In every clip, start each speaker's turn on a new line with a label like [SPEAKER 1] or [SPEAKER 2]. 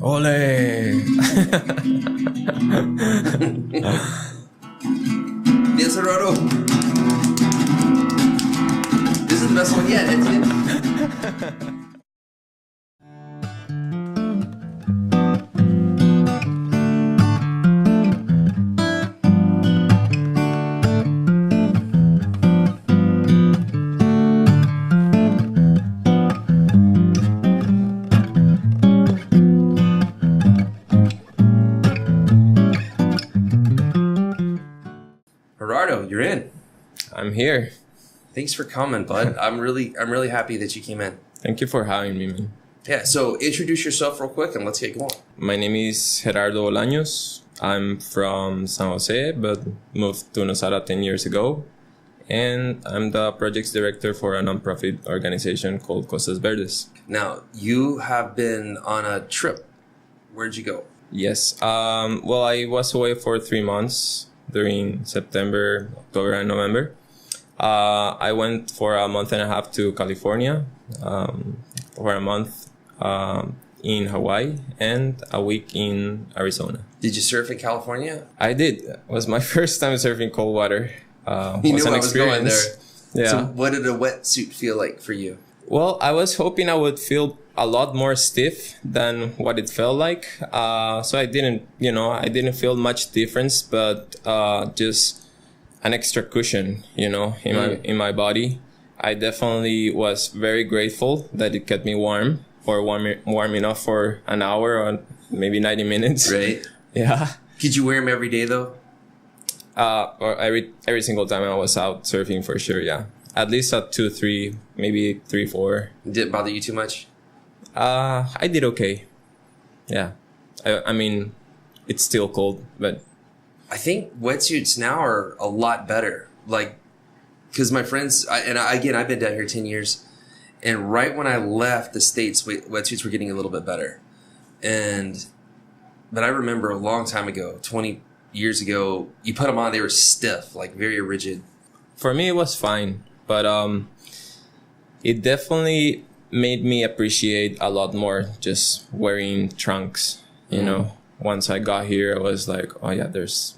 [SPEAKER 1] Ole!
[SPEAKER 2] Yes, Gerardo. This is the best one yet, isn't it? Gerardo, you're in.
[SPEAKER 1] I'm here.
[SPEAKER 2] Thanks for coming, bud. I'm really happy that you came in.
[SPEAKER 1] Thank you for having me, man.
[SPEAKER 2] Yeah, so introduce yourself real quick and let's get going.
[SPEAKER 1] My name is Gerardo Bolaños. I'm from San Jose, but moved to Nosara 10 years ago. And I'm the projects director for a nonprofit organization called Costas Verdes.
[SPEAKER 2] Now, you have been on a trip. Where'd you go?
[SPEAKER 1] Yes. Well, I was away for 3 months during September, October, and November. I went for a month and a half to California, for a month in Hawaii, and a week in Arizona.
[SPEAKER 2] Did you surf in California?
[SPEAKER 1] I did. It was my first time surfing cold water.
[SPEAKER 2] You knew I was going there.
[SPEAKER 1] Yeah.
[SPEAKER 2] So what did a wetsuit feel like for you?
[SPEAKER 1] Well, I was hoping I would feel a lot more stiff than what it felt like. So I didn't feel much difference, but just an extra cushion, in my body. I definitely was very grateful that it kept me warm enough for an hour or maybe 90 minutes.
[SPEAKER 2] Right.
[SPEAKER 1] Yeah.
[SPEAKER 2] Could you wear them every day though?
[SPEAKER 1] Or every single time I was out surfing, for sure. Yeah. At least at 2, 3, maybe 3, 4.
[SPEAKER 2] Did it bother you too much?
[SPEAKER 1] I did okay. Yeah. I mean, it's still cold, but
[SPEAKER 2] I think wetsuits now are a lot better. Like, because my friends, I've been down here 10 years, and right when I left the States, wetsuits were getting a little bit better. But I remember a long time ago, 20 years ago, you put them on, they were stiff, like very rigid.
[SPEAKER 1] For me, it was fine, but it definitely made me appreciate a lot more just wearing trunks. You know, once I got here, I was like, oh yeah, there's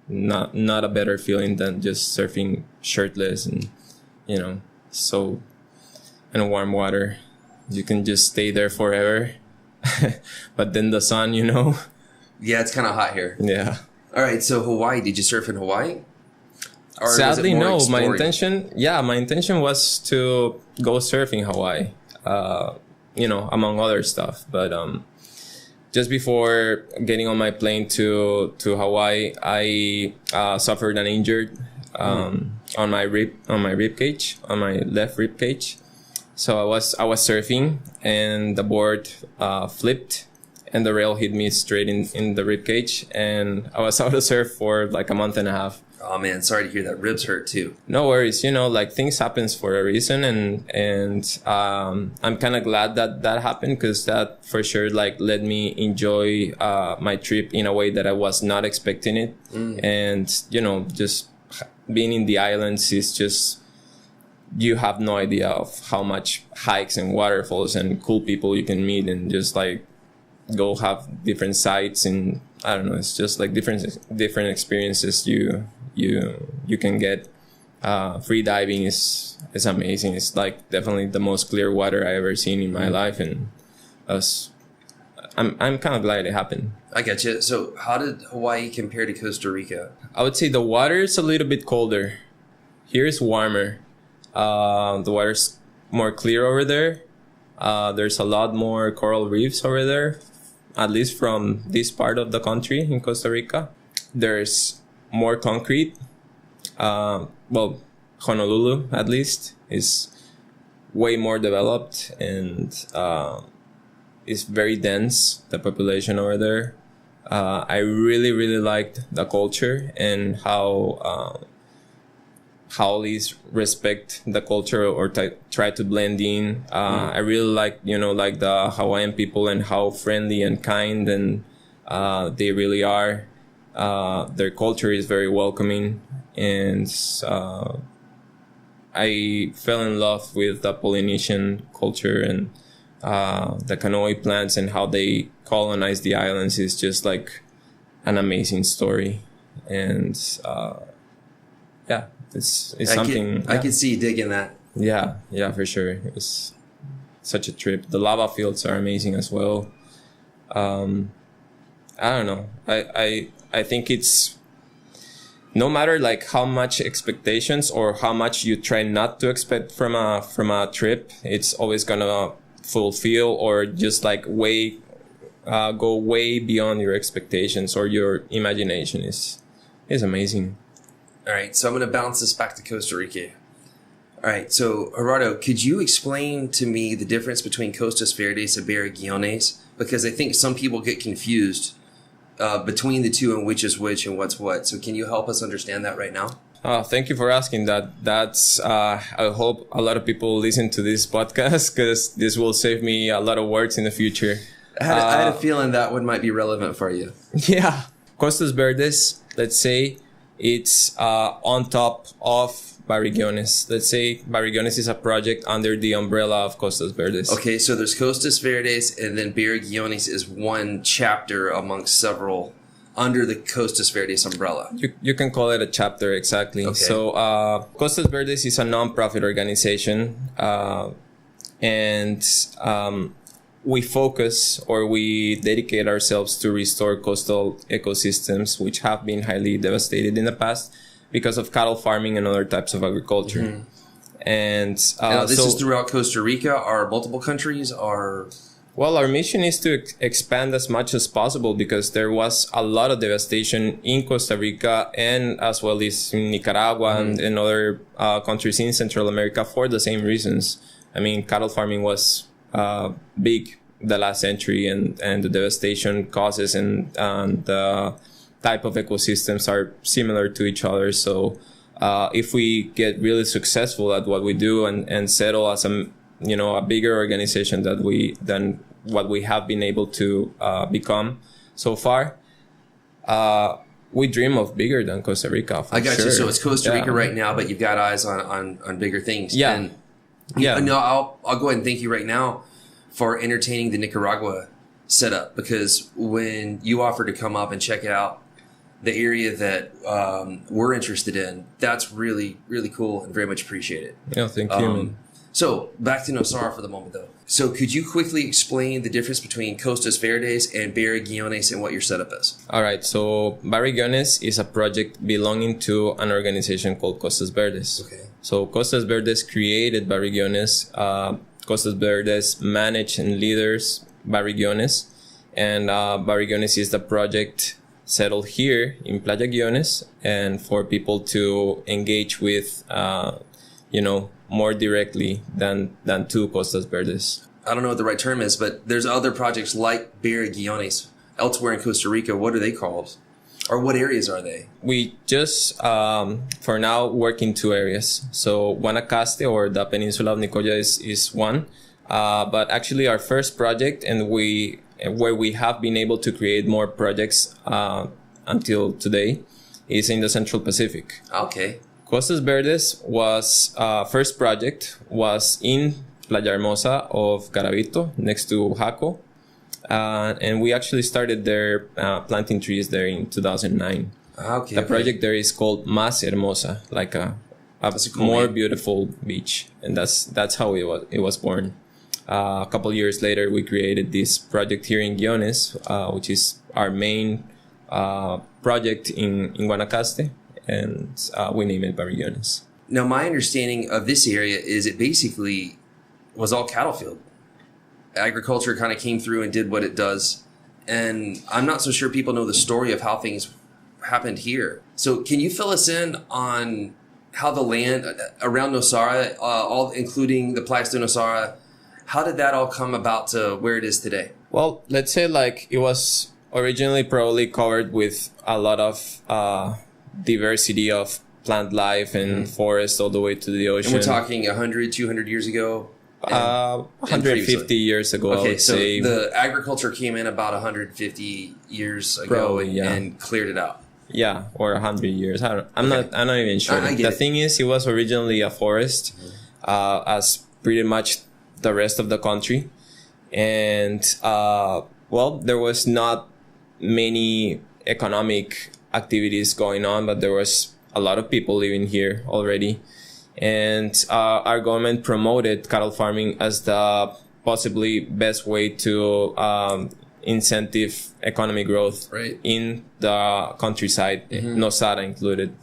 [SPEAKER 1] not a better feeling than just surfing shirtless and so in warm water. You can just stay there forever. But then the sun,
[SPEAKER 2] Yeah, it's kind of hot here.
[SPEAKER 1] Yeah.
[SPEAKER 2] All right, so Hawaii, did you surf in Hawaii? Or
[SPEAKER 1] sadly, no.
[SPEAKER 2] Exploring?
[SPEAKER 1] My intention was to go surf in Hawaii, among other stuff. But just before getting on my plane to Hawaii, I suffered an injury on my rib cage, on my left rib cage. So I was surfing, and the board flipped, and the rail hit me straight in the rib cage, and I was out of surf for like a month and a half.
[SPEAKER 2] Oh man, sorry to hear that. Ribs hurt too.
[SPEAKER 1] No worries. Things happens for a reason, and I'm kind of glad that happened, because that for sure let me enjoy my trip in a way that I was not expecting it. And just being in the islands is just, you have no idea of how much hikes and waterfalls and cool people you can meet, and just go have different sites, and I don't know, it's just like different experiences you can get. Free diving is amazing. It's definitely the most clear water I ever seen in my life, and I'm kind of glad it happened.
[SPEAKER 2] I get you. So how did Hawaii compare to Costa Rica?
[SPEAKER 1] I would say the water is a little bit colder. Here is warmer. The water's more clear over there. There's a lot more coral reefs over there, at least from this part of the country in Costa Rica. There's more concrete. Honolulu, at least, is way more developed, and is very dense, the population over there. I really, really liked the culture and how Haoles respect the culture or try to blend in. I really like the Hawaiian people and how friendly and kind and they really are. Their culture is very welcoming, and I fell in love with the Polynesian culture and the canoe plants and how they colonized the islands is just like an amazing story. And yeah, it's something.
[SPEAKER 2] I can see you digging that.
[SPEAKER 1] Yeah, for sure. It was such a trip. The lava fields are amazing as well. I don't know. I think it's no matter like how much expectations or how much you try not to expect from a trip, it's always gonna fulfill or just like go way beyond your expectations or your imagination is amazing.
[SPEAKER 2] All right, so I'm going to bounce this back to Costa Rica. All right, so Gerardo, could you explain to me the difference between Costas Verdes and BarriGuiones? Because I think some people get confused between the two and which is which and what's what. So can you help us understand that right now?
[SPEAKER 1] Thank you for asking that. That's I hope a lot of people listen to this podcast because this will save me a lot of words in the future.
[SPEAKER 2] I had a feeling that one might be relevant for you.
[SPEAKER 1] Yeah. Costas Verdes, let's say it's on top of BarriGuiones. Let's say BarriGuiones is a project under the umbrella of Costas Verdes.
[SPEAKER 2] Okay, so there's Costas Verdes, and then BarriGuiones is one chapter amongst several under the Costas Verdes umbrella.
[SPEAKER 1] You can call it a chapter, exactly.
[SPEAKER 2] Okay.
[SPEAKER 1] So Costas Verdes is a non-profit organization, and we focus or we dedicate ourselves to restore coastal ecosystems which have been highly devastated in the past because of cattle farming and other types of agriculture. Mm-hmm. And
[SPEAKER 2] now this is throughout Costa Rica, or multiple countries, or...
[SPEAKER 1] Well, our mission is to expand as much as possible because there was a lot of devastation in Costa Rica and as well as in Nicaragua and other countries in Central America for the same reasons. I mean, cattle farming was big the last century, and the devastation causes and the type of ecosystems are similar to each other. So if we get really successful at what we do and settle as a bigger organization than what we have been able to become so far, we dream of bigger than Costa Rica.
[SPEAKER 2] I got
[SPEAKER 1] sure.
[SPEAKER 2] you. So it's Costa Rica right now, but you've got eyes on bigger things.
[SPEAKER 1] Yeah.
[SPEAKER 2] And no, I'll go ahead and thank you right now for entertaining the Nicaragua setup, because when you offered to come up and check out the area that we're interested in, that's really, really cool and very much appreciated.
[SPEAKER 1] Yeah, thank you, man.
[SPEAKER 2] So back to Nosara for the moment, though. So could you quickly explain the difference between Costas Verdes and BarriGuiones and what your setup is?
[SPEAKER 1] All right. So BarriGuiones is a project belonging to an organization called Costas Verdes.
[SPEAKER 2] Okay.
[SPEAKER 1] So Costas Verdes created BarriGuiones. Costas Verdes manage and leaders BarriGuiones. And BarriGuiones is the project settled here in Playa Guiones, and for people to engage with, more directly than to Costas Verdes.
[SPEAKER 2] I don't know what the right term is, but there's other projects like BarriGuiones elsewhere in Costa Rica. What are they called? Or what areas are they? We
[SPEAKER 1] just, for now, work in two areas. So Guanacaste, or the Peninsula of Nicoya, is one. But actually our first project, and where we have been able to create more projects until today, is in the Central Pacific.
[SPEAKER 2] Okay.
[SPEAKER 1] Costas Verdes was first project was in Playa Hermosa of Garavito, next to Jaco, and we actually started there planting trees there in 2009.
[SPEAKER 2] Okay.
[SPEAKER 1] The project there is called Más Hermosa, like a cool more name. Beautiful beach, and that's how it was born. A couple years later, we created this project here in Guiones, which is our main project in Guanacaste. And we name it BarriGuiones.
[SPEAKER 2] Now, my understanding of this area is it basically was all cattle field. Agriculture kind of came through and did what it does. And I'm not so sure people know the story of how things happened here. So can you fill us in on how the land around Nosara, all including the Playa de Nosara, how did that all come about to where it is today?
[SPEAKER 1] Well, let's say like it was originally probably covered with a lot of diversity of plant life and forest all the way to the ocean.
[SPEAKER 2] And we're talking 100, 200 years ago?
[SPEAKER 1] 150 years ago,
[SPEAKER 2] okay,
[SPEAKER 1] I would
[SPEAKER 2] so
[SPEAKER 1] say.
[SPEAKER 2] The agriculture came in about 150 years ago
[SPEAKER 1] probably,
[SPEAKER 2] and cleared it out.
[SPEAKER 1] Yeah, or 100 years. I'm not even sure. The thing is, it was originally a forest, as pretty much the rest of the country. And well, there was not many economic activities going on, but there was a lot of people living here already. And our government promoted cattle farming as the possibly best way to incentive economic growth in the countryside, Nosara included.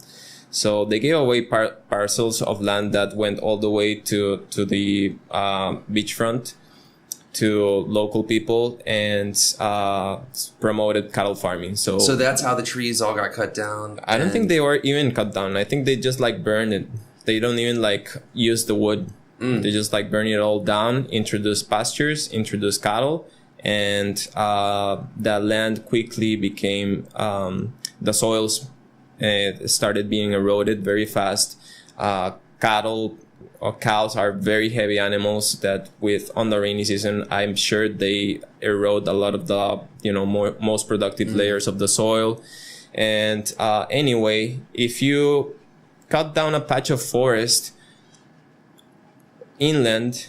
[SPEAKER 1] So they gave away parcels of land that went all the way to the beachfront to local people, and promoted cattle farming. So
[SPEAKER 2] that's how the trees all got cut down.
[SPEAKER 1] I don't think they were even cut down. I think they just like burned it. They don't even like use the wood. They just like burn it all down, introduce pastures, introduce cattle, and the land quickly became the soils started being eroded very fast. Cattle or cows are very heavy animals that on the rainy season, I'm sure they erode a lot of the, most productive layers of the soil. And anyway, if you cut down a patch of forest inland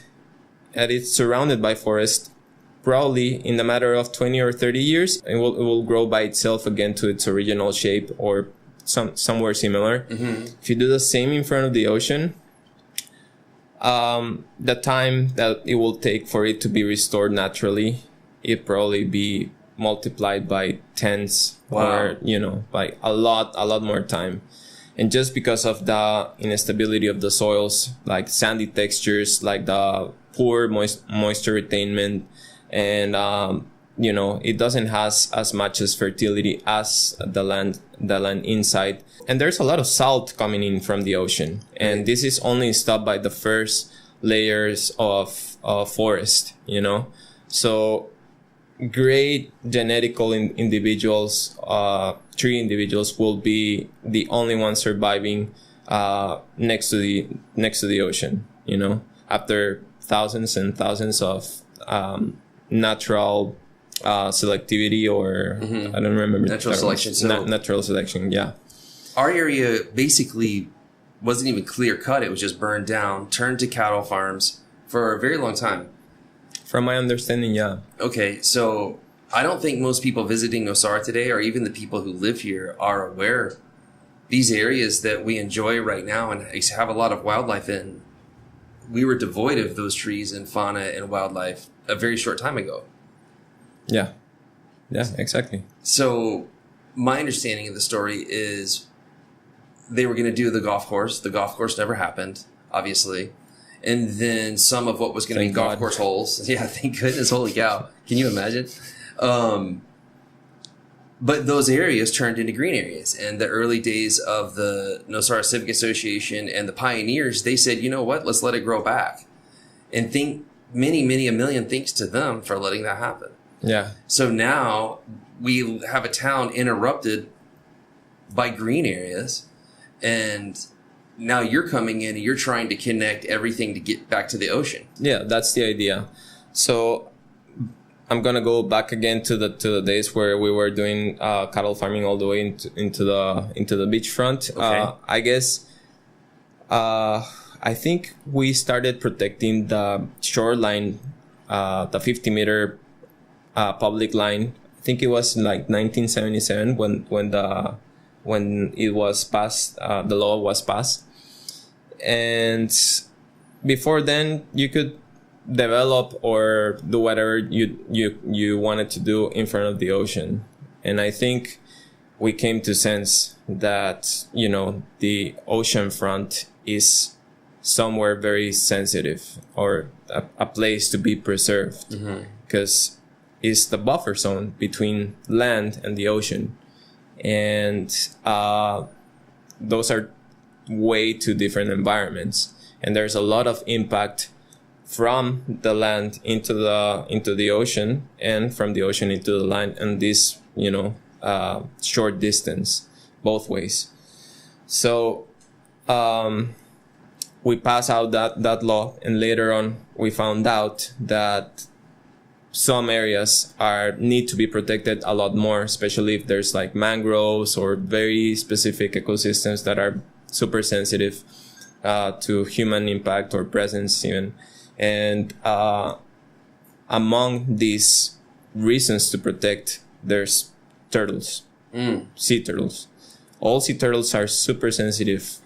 [SPEAKER 1] and it's surrounded by forest, probably in the matter of 20 or 30 years, it will grow by itself again to its original shape or somewhere similar. If you do the same in front of the ocean, the time that it will take for it to be restored naturally, it probably be multiplied by tens. Or, by a lot more time. And just because of the instability of the soils, like sandy textures, like the poor moisture retainment, and, it doesn't has as much as fertility as the land inside. And there's a lot of salt coming in from the ocean. And this is only stopped by the first layers of forest, So great genetical individuals, tree individuals will be the only ones surviving next to the ocean, after thousands and thousands of natural selectivity, or I don't remember.
[SPEAKER 2] Natural selection.
[SPEAKER 1] Natural selection, yeah.
[SPEAKER 2] Our area basically wasn't even clear cut. It was just burned down, turned to cattle farms for a very long time.
[SPEAKER 1] From my understanding, yeah. Okay,
[SPEAKER 2] so I don't think most people visiting Nosara today, or even the people who live here, are aware these areas that we enjoy right now and have a lot of wildlife in. We were devoid of those trees and fauna and wildlife a very short time ago.
[SPEAKER 1] Yeah, exactly.
[SPEAKER 2] So my understanding of the story is they were going to do the golf course. The golf course never happened, obviously. And then some of what was going to be golf course holes. Yeah, thank goodness. Holy cow. Can you imagine? But those areas turned into green areas. And the early days of the Nosara Civic Association and the pioneers, they said, you know what, let's let it grow back. And think many a million thanks to them for letting that happen.
[SPEAKER 1] Yeah.
[SPEAKER 2] So now we have a town interrupted by green areas, and now you're coming in and you're trying to connect everything to get back to the ocean.
[SPEAKER 1] Yeah, that's the idea. So I'm gonna go back again to the days where we were doing cattle farming all the way into the beachfront.
[SPEAKER 2] Okay.
[SPEAKER 1] I guess I think we started protecting the shoreline, the 50-meter public line. I think it was like 1977 when it was passed, the law was passed. And before then, you could develop or do whatever you wanted to do in front of the ocean. And I think we came to sense that, the ocean front is somewhere very sensitive, or a place to be preserved, because it's the buffer zone between land and the ocean. And those are way two different environments, and there's a lot of impact from the land into the ocean, and from the ocean into the land, and this short distance both ways. So we passed out that law, and later on we found out that some areas need to be protected a lot more, especially if there's like mangroves or very specific ecosystems that are super sensitive to human impact or presence even. And among these reasons to protect, there's turtles, sea turtles. All sea turtles are super sensitive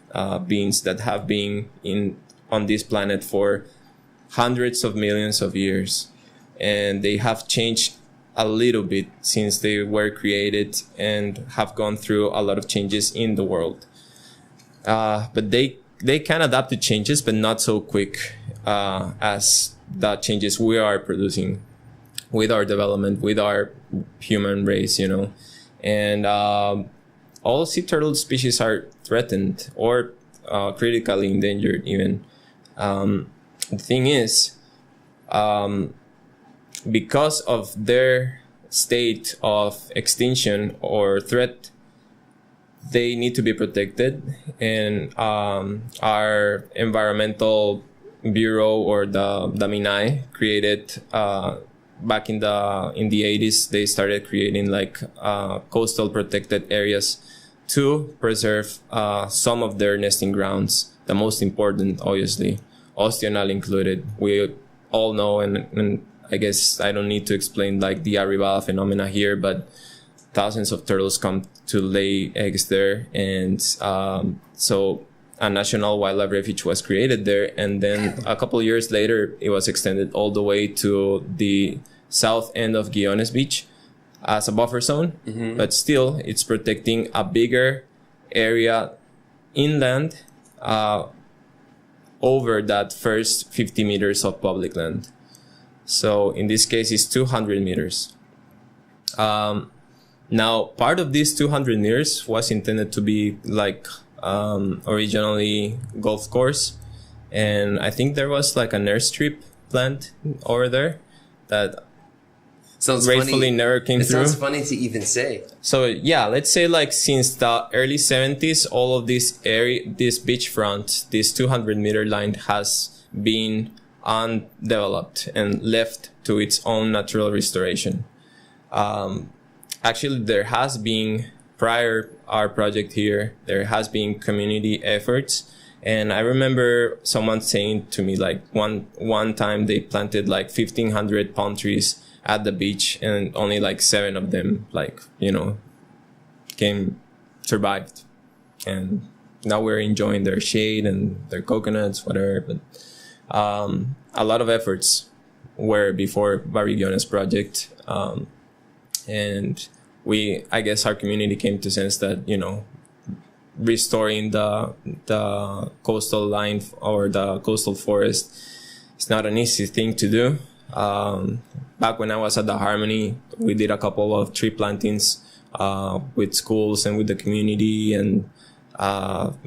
[SPEAKER 1] beings that have been on this planet for hundreds of millions of years, and they have changed a little bit since they were created and have gone through a lot of changes in the world. But they can adapt to changes, but not so quick as the changes we are producing with our development, with our human race, you know. And all sea turtle species are threatened or critically endangered even. The thing is, because of their state of extinction or threat, they need to be protected. And our environmental bureau, or the MINAI, created back in the 80s, they started creating like coastal protected areas to preserve some of their nesting grounds. The most important, obviously, Ostional included. We all know, and I guess I don't need to explain like the arribada phenomena here, but thousands of turtles come to lay eggs there. And so a national wildlife refuge was created there. And then a couple of years later, it was extended all the way to the south end of Guiones Beach as a buffer zone. Mm-hmm. But still, it's protecting a bigger area inland over that first 50 meters of public land. So in this case, it's 200 meters. Now, part of these 200 meters was intended to be like originally golf course. And I think there was like an airstrip planned over there that
[SPEAKER 2] sounds
[SPEAKER 1] gratefully
[SPEAKER 2] funny.
[SPEAKER 1] Never came through.
[SPEAKER 2] It sounds funny to even say.
[SPEAKER 1] So yeah, let's say like since the early 70s, all of this area, this beachfront, this 200-meter line has been undeveloped and left to its own natural restoration. Actually, there has been, prior our project here, there has been community efforts. And I remember someone saying to me, like one time they planted like 1,500 palm trees at the beach, and only like 7 of them, like, you know, survived. And now we're enjoying their shade and their coconuts, whatever. But a lot of efforts were before BarriGuiones project. And I guess our community came to sense that, you know, restoring the coastal line or the coastal forest is not an easy thing to do. Back when I was at the Harmony, we did a couple of tree plantings with schools and with the community, and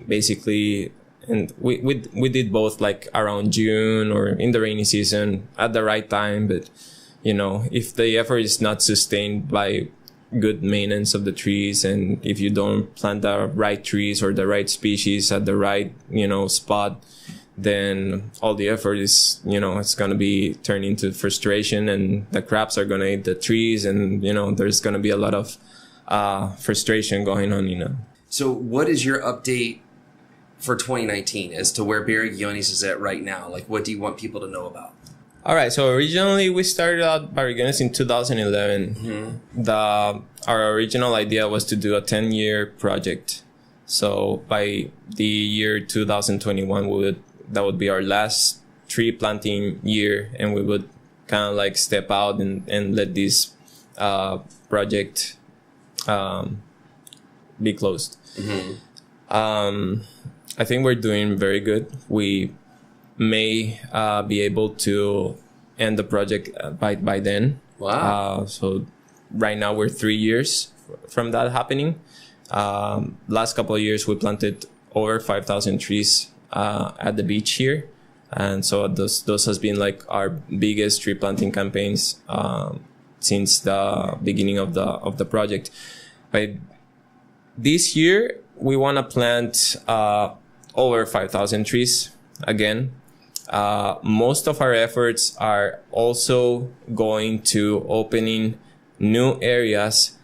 [SPEAKER 1] basically, and we did both like around June or in the rainy season at the right time. But you know, if the effort is not sustained by good maintenance of the trees, and if you don't plant the right trees or the right species at the right, you know, spot, then all the effort is, you know, it's going to be turned into frustration, and the crabs are going to eat the trees, and, you know, there's going to be a lot of frustration going on, you know.
[SPEAKER 2] So what is your update for 2019 as to where BarriGuiones is at right now? Like, what do you want people to know about?
[SPEAKER 1] All right. So originally we started out BarriGuiones in 2011. Mm-hmm. Our original idea was to do a 10-year project. So by the year 2021, that would be our last tree planting year, and we would kind of like step out and let this project be closed. Mm-hmm. I think we're doing very good. We may be able to end the project by then.
[SPEAKER 2] Wow.
[SPEAKER 1] So right now we're 3 years from that happening. Last couple of years we planted over 5,000 trees at the beach here, and so those has been like our biggest tree planting campaigns since the beginning of the project. But this year we want to plant over 5,000 trees again. Most of our efforts are also going to opening new areas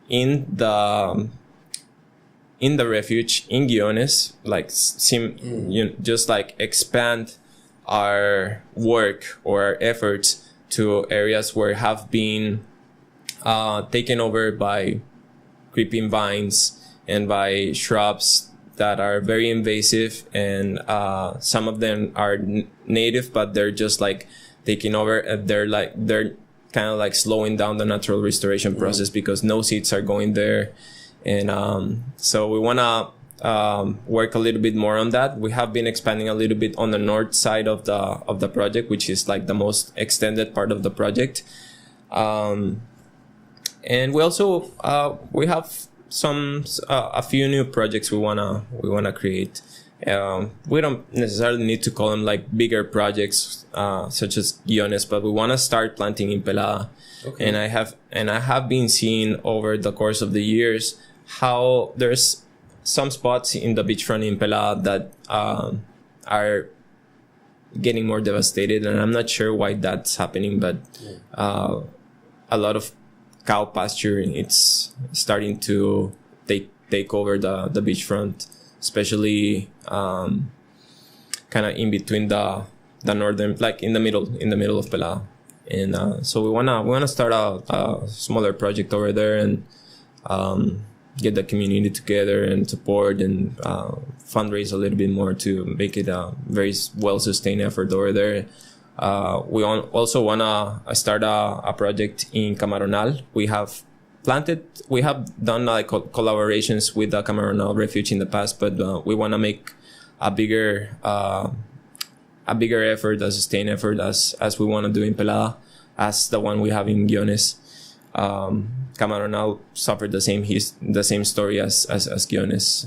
[SPEAKER 1] in the refuge in Guiones, like just like expand our work or our efforts to areas where have been taken over by creeping vines and by shrubs that are very invasive, and some of them are native, but they're just like taking over. They're kind of like slowing down the natural restoration process because no seeds are going there. And so we want to work a little bit more on that. We have been expanding a little bit on the north side of the project, which is like the most extended part of the project. And we also we have a few new projects we wanna create. We don't necessarily need to call them like bigger projects such as Guiones, but we want to start planting in Pelada. Okay. And I have been seeing over the course of the years how there's some spots in the beachfront in Pelada that are getting more devastated, and I'm not sure why that's happening, but a lot of cow pasture, it's starting to take over the beachfront, especially kind of in between the northern, like in the middle of Pelada. And so we wanna start a smaller project over there and get the community together and support and fundraise a little bit more to make it a very well sustained effort over there. We also wanna start a project in Camaronal. We have done like collaborations with the Camaronal Refuge in the past, but we wanna make a bigger effort, a sustained effort as we wanna do in Pelada, as the one we have in Guiones. Camaronal suffered the same story as Guiones,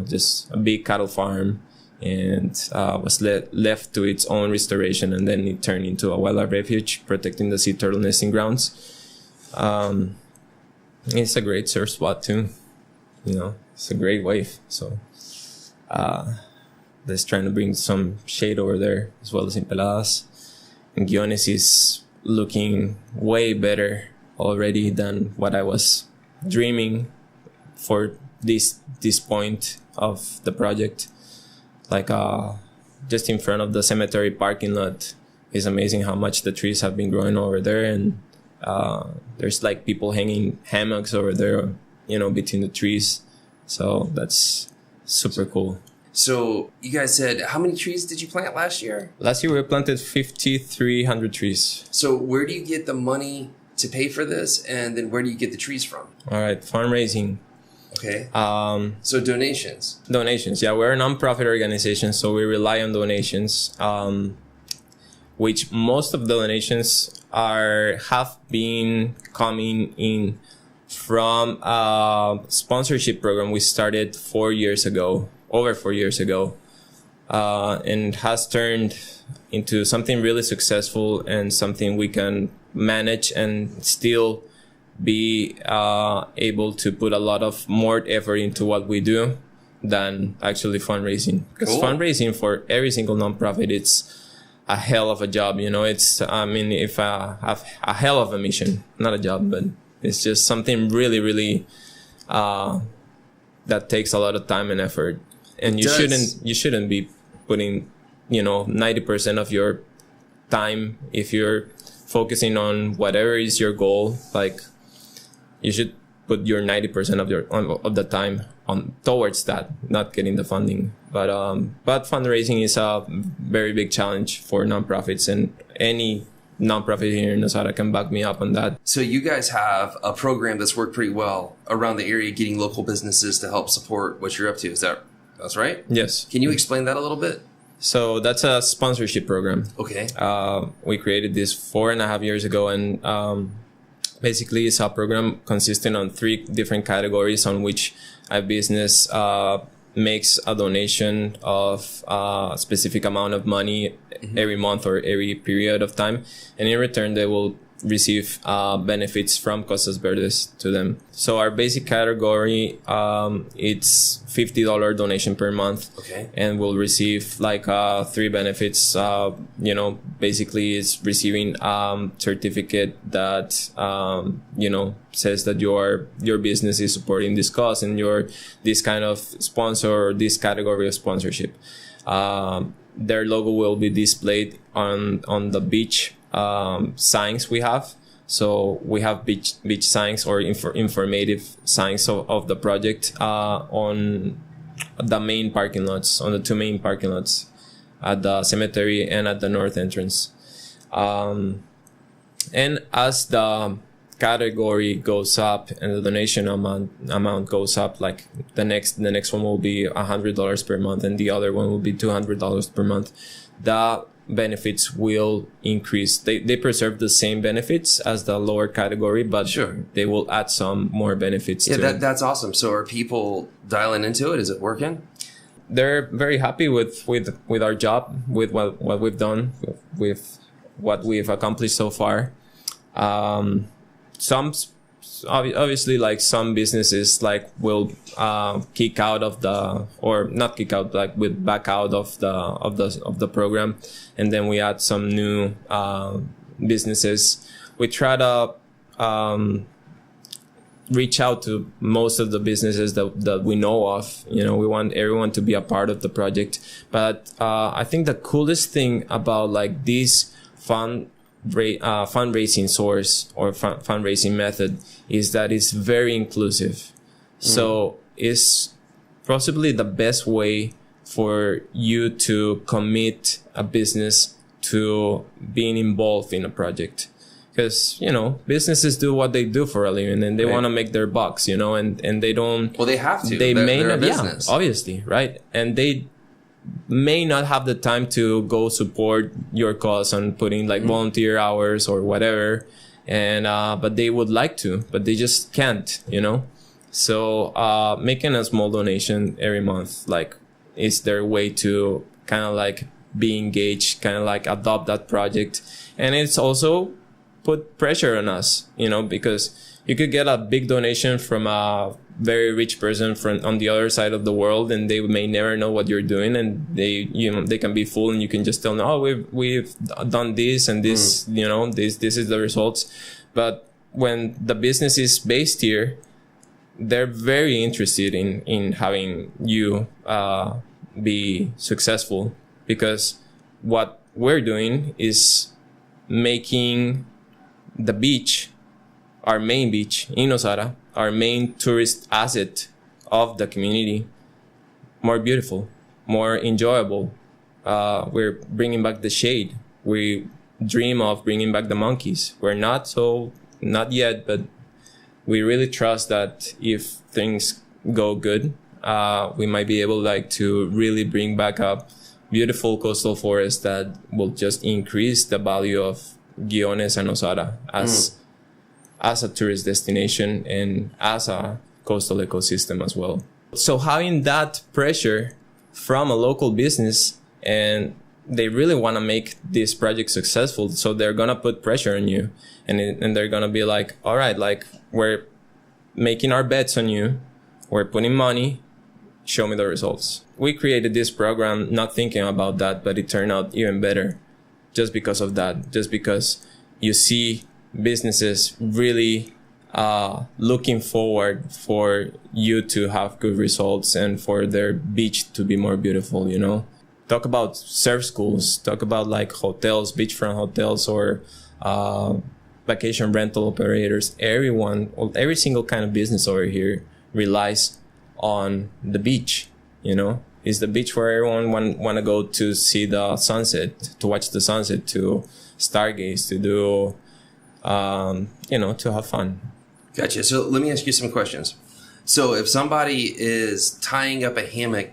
[SPEAKER 1] just a big cattle farm, and was left to its own restoration, and then it turned into a wildlife refuge protecting the sea turtle nesting grounds. It's a great surf spot too, it's a great wave. So just trying to bring some shade over there as well as in Peladas. And Guiones is looking way better already than what I was dreaming for this point of the project. Like just in front of the cemetery parking lot, is amazing how much the trees have been growing over there, and there's like people hanging hammocks over there, between the trees. So that's super cool.
[SPEAKER 2] So you guys said, how many trees did you plant last year?
[SPEAKER 1] Last year we planted 5,300 trees.
[SPEAKER 2] So where do you get the money to pay for this, and then where do you get the trees from?
[SPEAKER 1] All right, fundraising.
[SPEAKER 2] Okay. So donations.
[SPEAKER 1] Donations, yeah. We're a nonprofit organization, so we rely on donations, which most of the donations have been coming in from a sponsorship program we started over 4 years ago, and has turned into something really successful and something we can manage and still be able to put a lot of more effort into what we do than actually fundraising. Because fundraising for every single nonprofit, it's a hell of a job. It's if I have a hell of a mission, not a job, but it's just something really, really that takes a lot of time and effort. And you shouldn't be putting 90% of your time, if you're focusing on whatever is your goal, like you should put your 90% of the time towards that, not getting the funding. But fundraising is a very big challenge for nonprofits, and any nonprofit here in Nosara can back me up on that.
[SPEAKER 2] So you guys have a program that's worked pretty well around the area, getting local businesses to help support what you're up to. That's right?
[SPEAKER 1] Yes.
[SPEAKER 2] Can you explain that a little bit?
[SPEAKER 1] So that's a sponsorship program.
[SPEAKER 2] Okay.
[SPEAKER 1] We created this 4.5 years ago, and basically it's a program consisting on 3 different categories on which a business makes a donation of a specific amount of money every month or every period of time, and in return they will receive benefits from Costas Verdes to them. So our basic category, it's $50 donation per month. Okay. And we'll receive like 3 benefits. Basically it's receiving certificate that says that your business is supporting this cause and you're this kind of sponsor or this category of sponsorship. Their logo will be displayed on the beach signs we have. So we have beach signs or informative signs of the project on the main parking lots, on the two main parking lots, at the cemetery and at the north entrance. And as the category goes up and the donation amount goes up, like the next one will be $100 per month and the other one will be $200 per month, the benefits will increase. They preserve the same benefits as the lower category, but
[SPEAKER 2] sure,
[SPEAKER 1] they will add some more benefits.
[SPEAKER 2] Yeah, that's awesome. So are people dialing into it? Is it working?
[SPEAKER 1] They're very happy with our job, with what we've done, with what we've accomplished so far. Some obviously, like some businesses like will kick out of the, or not kick out, like will back out of the program, and then we add some new businesses. We try to reach out to most of the businesses that we know of. You know, we want everyone to be a part of the project. But I think the coolest thing about like this fundraising source or fundraising method is that it's very inclusive. So it's possibly the best way for you to commit a business to being involved in a project. Because, you know, businesses do what they do for a living and they want to make their bucks, you know, and they don't.
[SPEAKER 2] Well, they have to.
[SPEAKER 1] They're
[SPEAKER 2] a business.
[SPEAKER 1] Yeah, obviously, right? And they may not have the time to go support your cause and putting like volunteer hours or whatever. And, but they would like to, but they just can't, you know? So, making a small donation every month, like, is their way to kind of like be engaged, kind of like adopt that project. And it's also put pressure on us, you know, because you could get a big donation from a very rich person from on the other side of the world, and they may never know what you're doing, and they can be full, and you can just tell them, oh, we've done this and this, you know, this is the results. But when the business is based here, they're very interested in having you be successful, because what we're doing is making the beach, our main beach in Nosara, our main tourist asset of the community, more beautiful, more enjoyable. We're bringing back the shade. We dream of bringing back the monkeys. We're not yet, but we really trust that if things go good, we might be able to really bring back up beautiful coastal forest that will just increase the value of Guiones and Nosara as a tourist destination and as a coastal ecosystem as well. So having that pressure from a local business, and they really want to make this project successful, so they're gonna put pressure on you, and they're gonna be like, all right, like, we're making our bets on you, we're putting money, show me the results. We created this program not thinking about that, but it turned out even better just because of that, just because you see businesses really looking forward for you to have good results and for their beach to be more beautiful, you know. Talk about surf schools, talk about like hotels, beachfront hotels, or vacation rental operators. Every single kind of business over here relies on the beach, you know. It's the beach where everyone want to go to see the sunset, to watch the sunset, to stargaze, to do, you know, to have fun.
[SPEAKER 2] Gotcha. So let me ask you some questions. So if somebody is tying up a hammock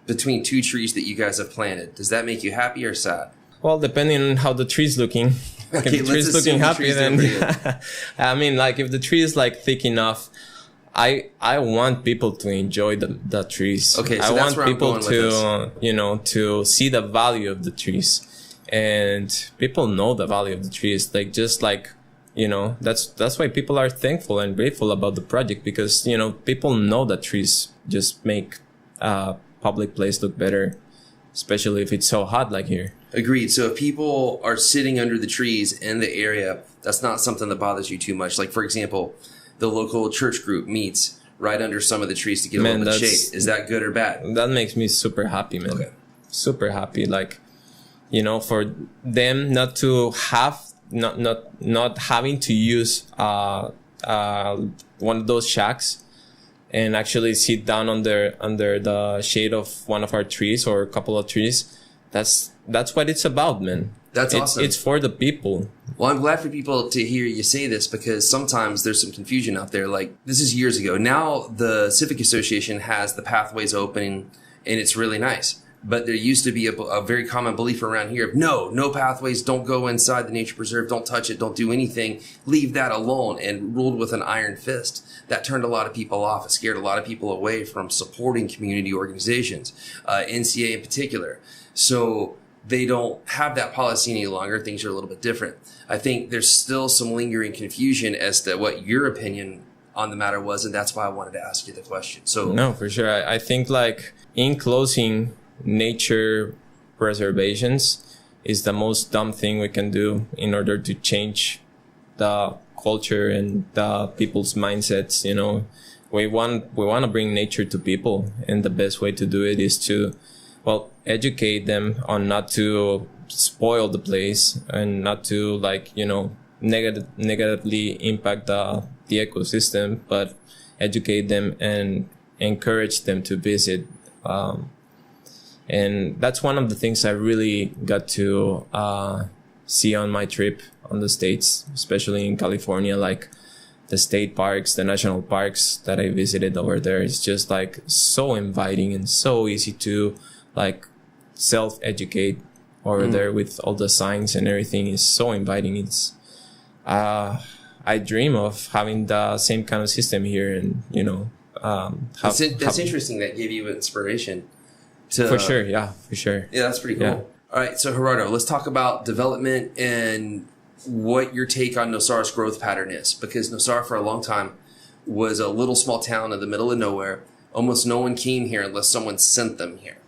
[SPEAKER 2] between two trees that you guys have planted, does that make you happy or sad?
[SPEAKER 1] Well, depending on how the tree's looking.
[SPEAKER 2] Okay,
[SPEAKER 1] if the tree's looking happy, then I mean, like, if the tree is like thick enough, I want people to enjoy the trees.
[SPEAKER 2] Okay, so
[SPEAKER 1] I
[SPEAKER 2] that's
[SPEAKER 1] want
[SPEAKER 2] where I'm
[SPEAKER 1] people
[SPEAKER 2] going with
[SPEAKER 1] to, you know, to see the value of the trees, and people know the value of the trees. Like, just like, you know, that's why people are thankful and grateful about the project, because, you know, people know that trees just make public place look better, especially if it's so hot like here.
[SPEAKER 2] Agreed. So if people are sitting under the trees in the area, that's not something that bothers you too much. Like, for example, the local church group meets right under some of the trees to get a little bit of shade. Is that good or bad?
[SPEAKER 1] That makes me super happy, man. Okay. Super happy. Like, you know, for them not to have not having to use one of those shacks and actually sit down under the shade of one of our trees or a couple of trees. That's what it's about, man.
[SPEAKER 2] That's awesome.
[SPEAKER 1] It's for the people.
[SPEAKER 2] Well, I'm glad for people to hear you say this, because sometimes there's some confusion out there. Like, this is years ago. Now the Civic Association has the pathways open, and it's really nice. But there used to be a very common belief around here of no pathways, don't go inside the nature preserve, don't touch it, don't do anything, leave that alone, and ruled with an iron fist. That turned a lot of people off. It scared a lot of people away from supporting community organizations, NCA in particular. So they don't have that policy any longer. Things are a little bit different. I think there's still some lingering confusion as to what your opinion on the matter was, and that's why I wanted to ask you the question. So
[SPEAKER 1] no, for sure. I think, like, in closing, nature preservations is the most dumb thing we can do in order to change the culture and the people's mindsets. You know, we want to bring nature to people, and the best way to do it is to, well, educate them on not to spoil the place and not to, like, you know, negatively impact the ecosystem, but educate them and encourage them to visit. And that's one of the things I really got to see on my trip on the States, especially in California. Like, the state parks, the national parks that I visited over there, is just, like, so inviting and so easy to, like, self-educate over there with all the signs and everything. Is so inviting. It's I dream of having the same kind of system here, and, you know,
[SPEAKER 2] that's interesting. That gave you inspiration.
[SPEAKER 1] For sure, yeah, for sure.
[SPEAKER 2] Yeah, that's pretty cool. Yeah. All right, so Gerardo, let's talk about development and what your take on Nosara's growth pattern is. Because Nosara, for a long time, was a little small town in the middle of nowhere. Almost no one came here unless someone sent them here.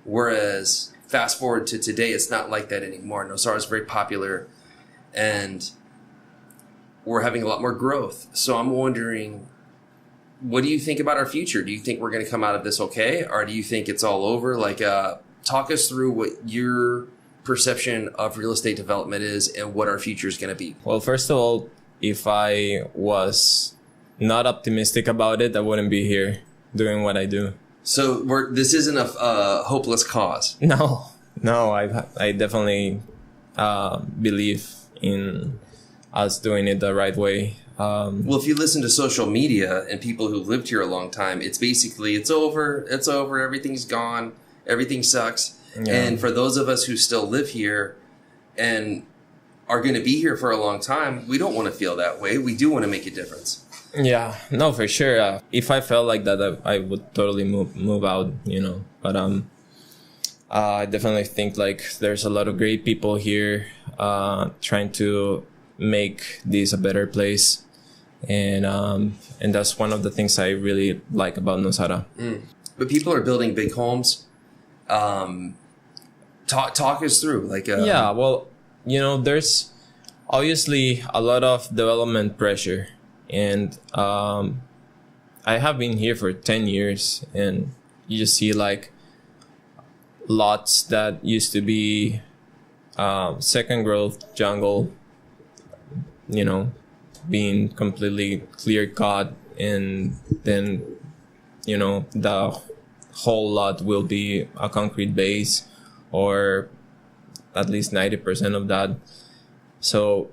[SPEAKER 2] Whereas, fast forward to today, it's not like that anymore. Nosara is very popular, and we're having a lot more growth. So I'm wondering, what do you think about our future? Do you think we're going to come out of this okay? Or do you think it's all over? Like, talk us through what your perception of real estate development is and what our future is going to be.
[SPEAKER 1] Well, first of all, if I was not optimistic about it, I wouldn't be here doing what I do.
[SPEAKER 2] So this isn't a hopeless cause.
[SPEAKER 1] No, I definitely believe in us doing it the right way.
[SPEAKER 2] Well, if you listen to social media and people who lived here a long time, it's basically, it's over, everything's gone, everything sucks. Yeah. And for those of us who still live here and are going to be here for a long time, we don't want to feel that way. We do want to make a difference.
[SPEAKER 1] Yeah, no, for sure. If I felt like that, I would totally move out, you know. But I definitely think, like, there's a lot of great people here trying to make this a better place. And that's one of the things I really like about Nosara.
[SPEAKER 2] But people are building big homes. Talk us through, like.
[SPEAKER 1] Yeah, well, you know, there's obviously a lot of development pressure, and I have been here for 10 years, and you just see, like, lots that used to be second growth jungle, you know, being completely clear cut, and then, you know, the whole lot will be a concrete base, or at least 90% of that. So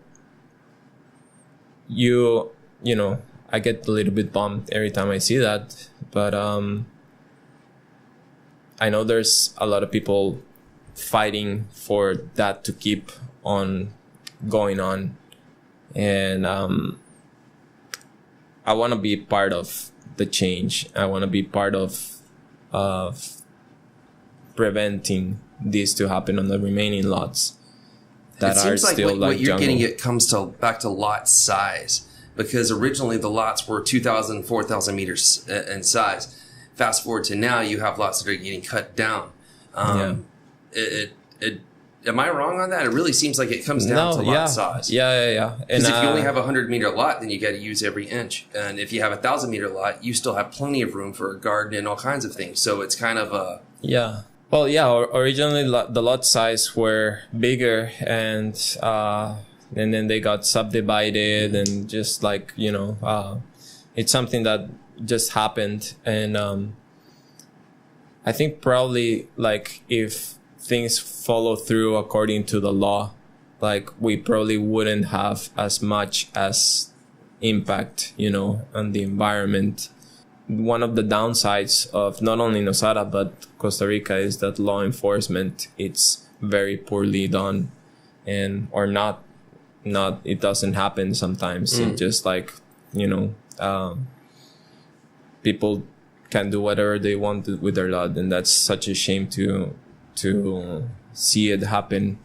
[SPEAKER 1] you know, I get a little bit bummed every time I see that, but I know there's a lot of people fighting for that to keep on going on. And I want to be part of the change. I want to be part of preventing this to happen on the remaining lots that are still like
[SPEAKER 2] what you're getting at comes back to lot size, because originally the lots were 2,000, 4,000 meters in size. Fast forward to now, you have lots that are getting cut down. Am I wrong on that? It really seems like it comes down to lot size.
[SPEAKER 1] Yeah.
[SPEAKER 2] Because if you only have a 100-meter lot, then you got to use every inch. And if you have a 1,000-meter lot, you still have plenty of room for a garden and all kinds of things. So it's kind of a...
[SPEAKER 1] Yeah. Well, yeah, originally the lot size were bigger, and and then they got subdivided, and just like, it's something that just happened. And I think probably like if things follow through according to the law, like we probably wouldn't have as much as impact, on the environment. One of the downsides of not only Nosara but Costa Rica is that law enforcement, it's very poorly done, and or not it doesn't happen sometimes. It just like, people can do whatever they want with their land, and that's such a shame to see it happen.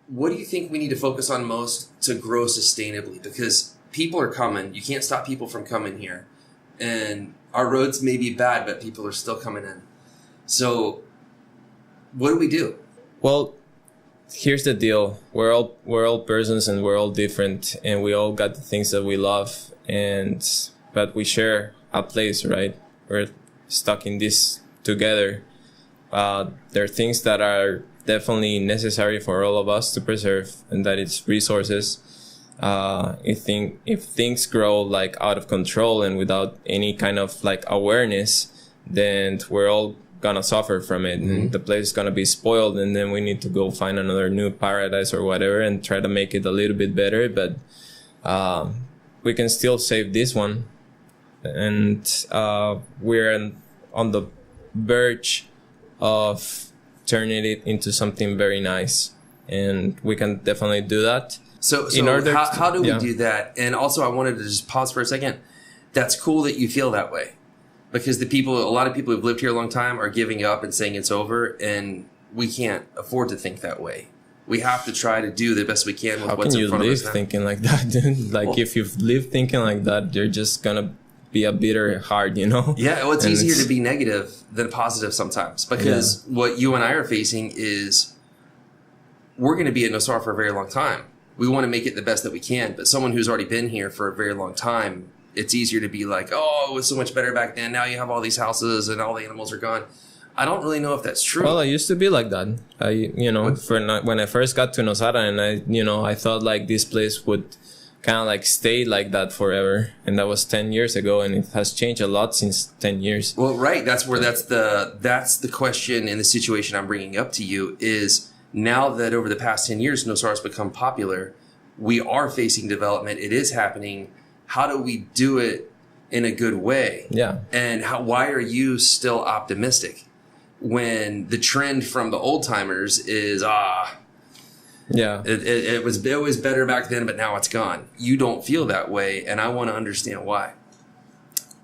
[SPEAKER 2] What do you think we need to focus on most to grow sustainably? Because people are coming. You can't stop people from coming here. And our roads may be bad, but people are still coming in. So what do we do?
[SPEAKER 1] Well, here's the deal. We're all persons, and we're all different, and we all got the things that we love, but we share a place, right? We're stuck in this together. There are things that are definitely necessary for all of us to preserve, and that it's resources. If things grow like out of control and without any kind of like awareness, then we're all gonna suffer from it, and the place is gonna be spoiled, and then we need to go find another new paradise or whatever and try to make it a little bit better. But we can still save this one, and we're on the verge of turning it into something very nice, and we can definitely do that.
[SPEAKER 2] So how do we do that? And also, I wanted to just pause for a second. That's cool that you feel that way, because a lot of people who've lived here a long time are giving up and saying it's over, and we can't afford to think that way. We have to try to do the best we can with what's in front of us now.
[SPEAKER 1] How can you live thinking like that, dude? Like, if you've lived thinking like that, you're just gonna be a bitter heart, Yeah,
[SPEAKER 2] well, it's easier to be negative than positive sometimes, because what you and I are facing is we're going to be at Nosara for a very long time. We want to make it the best that we can, but someone who's already been here for a very long time, it's easier to be like, oh, it was so much better back then. Now you have all these houses and all the animals are gone. I don't really know if that's true.
[SPEAKER 1] Well, I used to be like that. When I first got to Nosara, and I thought like this place would kind of like stay like that forever, and that was 10 years ago, and it has changed a lot since 10 years.
[SPEAKER 2] Well, right. That's the question and the situation I'm bringing up to you is, now that over the past 10 years, Nosara's become popular, we are facing development. It is happening. How do we do it in a good way?
[SPEAKER 1] Yeah. And
[SPEAKER 2] why are you still optimistic when the trend from the old timers is, it was better back then, but now it's gone. You don't feel that way, and I want to understand why.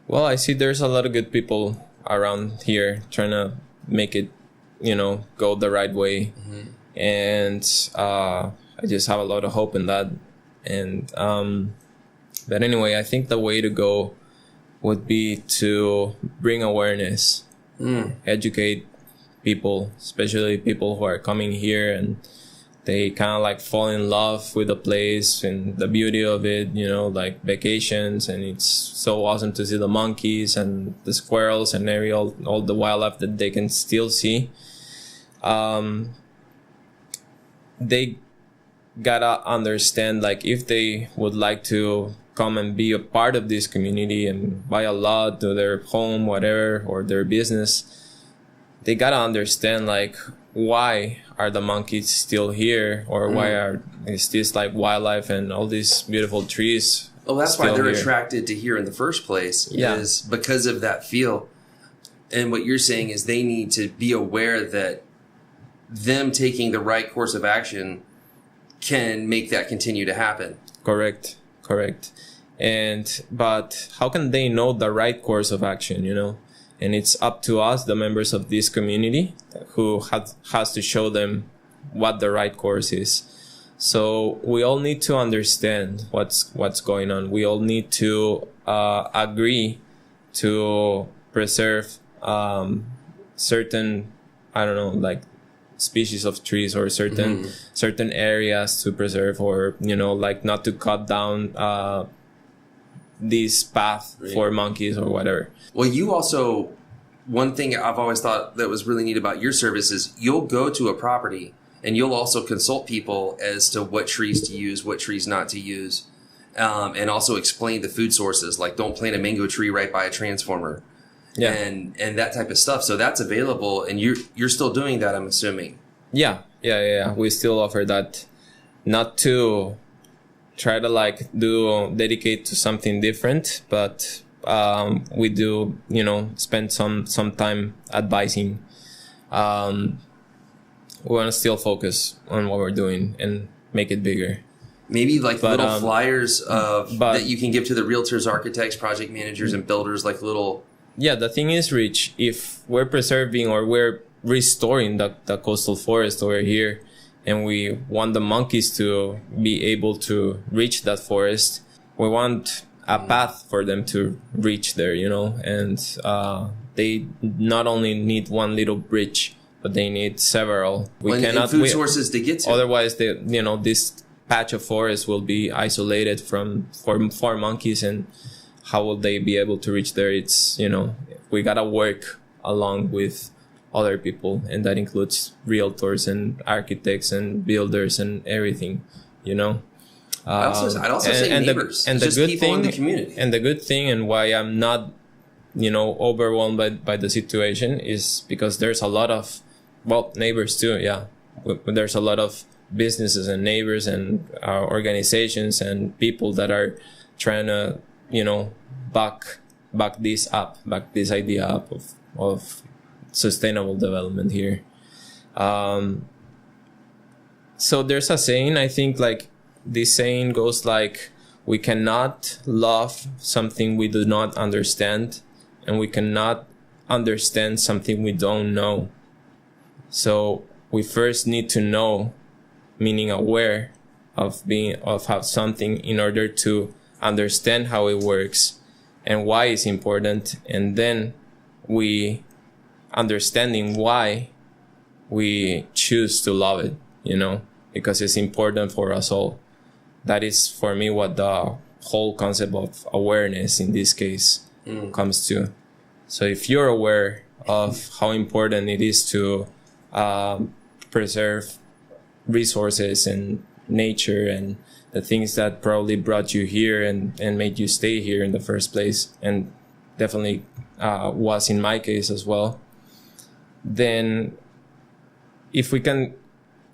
[SPEAKER 1] Well, I see there's a lot of good people around here trying to make it, go the right way. And I just have a lot of hope in that. And but anyway, I think the way to go would be to bring awareness, educate people, especially people who are coming here and they kind of like fall in love with the place and the beauty of it, like vacations. And it's so awesome to see the monkeys and the squirrels and all the wildlife that they can still see. They gotta understand, like, if they would like to come and be a part of this community and buy a lot to their home, whatever, or their business, they gotta understand, like, why are the monkeys still here, or why is this like wildlife and all these beautiful trees?
[SPEAKER 2] Well, that's why they're attracted to here in the first place, is because of that feel. And what you're saying is they need to be aware that them taking the right course of action can make that continue to happen.
[SPEAKER 1] Correct. But how can they know the right course of action, And it's up to us, the members of this community, who has to show them what the right course is. So we all need to understand what's going on. We all need to agree to preserve certain, like species of trees, or certain areas to preserve, or like not to cut down this path for monkeys or whatever.
[SPEAKER 2] Well, you also, one thing I've always thought that was really neat about your service is you'll go to a property and you'll also consult people as to what trees to use, what trees not to use, and also explain the food sources, like don't plant a mango tree right by a transformer, and that type of stuff. So that's available, and you're still doing that, I'm assuming.
[SPEAKER 1] Yeah. We still offer that, not to try to like dedicate to something different, but we do, spend some time advising. We want to still focus on what we're doing and make it bigger.
[SPEAKER 2] Maybe like little flyers that you can give to the realtors, architects, project managers, and builders, like little.
[SPEAKER 1] Yeah, the thing is, Rich, if we're preserving or we're restoring the coastal forest over here, and we want the monkeys to be able to reach that forest, we want a path for them to reach there, and they not only need one little bridge, but they need several.
[SPEAKER 2] And food sources to get to.
[SPEAKER 1] Otherwise, this patch of forest will be isolated for monkeys, and how will they be able to reach there? It's, we gotta work along with other people, and that includes realtors and architects and builders and everything, I'd
[SPEAKER 2] also say neighbors, and just people in the community.
[SPEAKER 1] And the good thing, and why I'm not, overwhelmed by the situation, is because there's a lot of, neighbors too. Yeah, there's a lot of businesses and neighbors and organizations and people that are trying to, back this idea up of sustainable development here. So there's a saying, I think, like this saying goes like, we cannot love something we do not understand, and we cannot understand something we don't know. So we first need to know, meaning aware of how something, in order to understand how it works and why it's important, and then understanding why we choose to love it, because it's important for us all. That is, for me, what the whole concept of awareness in this case comes to. So if you're aware of how important it is to preserve resources and nature and the things that probably brought you here and made you stay here in the first place, and definitely was in my case as well, then if we can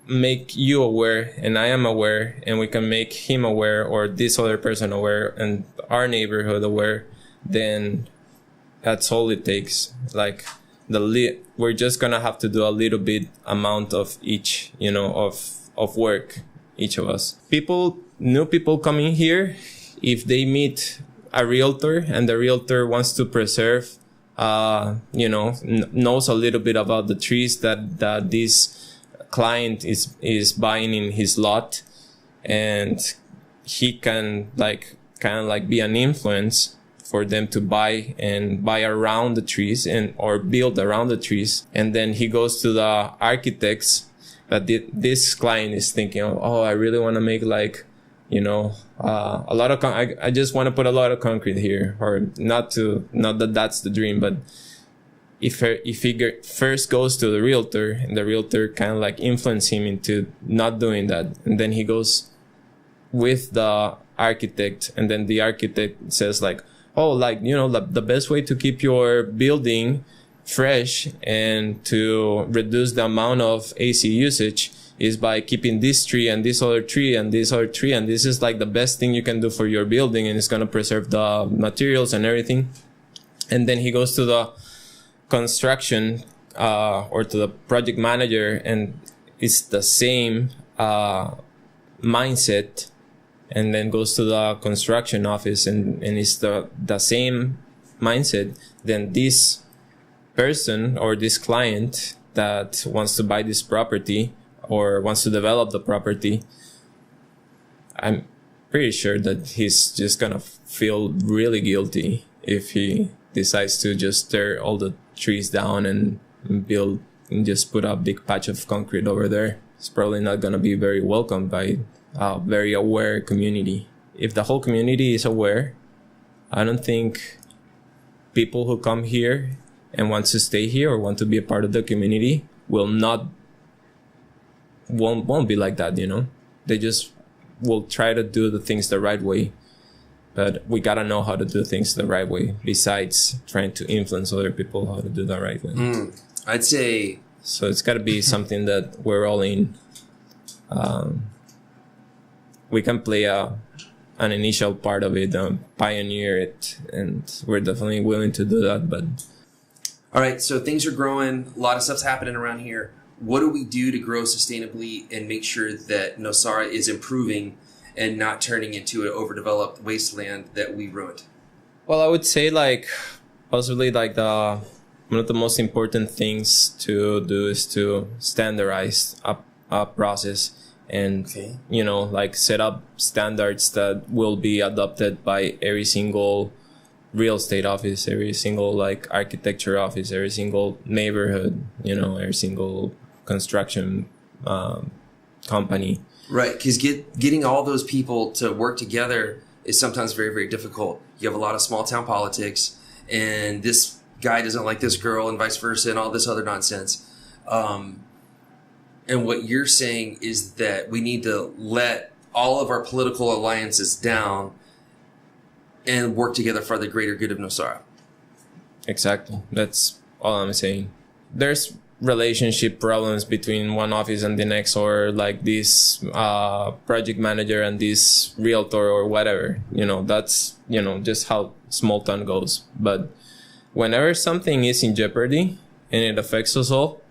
[SPEAKER 1] make you aware and I am aware, and we can make him aware or this other person aware and our neighborhood aware, then that's all it takes. Like we're just gonna have to do a little bit amount of each, of work, each of us. New people coming here, if they meet a realtor and the realtor wants to preserve, knows a little bit about the trees that this client is buying in his lot, and he can kind of be an influence for them to buy around the trees or build around the trees. And then he goes to the architects that this client is thinking, I really want to make a lot of I just want to put a lot of concrete here, or not that that's the dream, but if he first goes to the realtor, and the realtor kind of influence him into not doing that, and then he goes with the architect, and then the architect says the best way to keep your building fresh and to reduce the amount of AC usage is by keeping this tree and this other tree and this other tree, and this is the best thing you can do for your building, and it's going to preserve the materials and everything. And then he goes to the construction or to the project manager, and it's the same mindset, and then goes to the construction office and it's the same mindset. Then this person or this client that wants to buy this property or wants to develop the property, I'm pretty sure that he's just gonna feel really guilty if he decides to just tear all the trees down and build and just put a big patch of concrete over there. It's probably not gonna be very welcomed by a very aware community. If the whole community is aware, I don't think people who come here and want to stay here or want to be a part of the community will not won't be like that, you know. They just will try to do the things the right way, but we gotta know how to do things the right way. Besides trying to influence other people how to do the right way.
[SPEAKER 2] I'd say
[SPEAKER 1] so. It's gotta be something that we're all in. We can play an initial part of it, pioneer it, and we're definitely willing to do that. But
[SPEAKER 2] all right, so things are growing. A lot of stuff's happening around here. What do we do to grow sustainably and make sure that Nosara is improving and not turning into an overdeveloped wasteland that we ruined?
[SPEAKER 1] Well, I would say like possibly like one of the most important things to do is to standardize a process and, you know, like set up standards that will be adopted by every single real estate office, every single like architecture office, every single neighborhood, you know, every single construction company.
[SPEAKER 2] Right, because getting all those people to work together is sometimes very, very difficult. You have a lot of small town politics, and this guy doesn't like this girl and vice versa and all this other nonsense. And what you're saying is that we need to let all of our political alliances down and work together for the greater good of Nosara.
[SPEAKER 1] Exactly. That's all I'm saying. There's relationship problems between one office and the next, or like this project manager and this realtor or whatever. You know, that's, you know, just how small town goes. But whenever something is in jeopardy and it affects us all,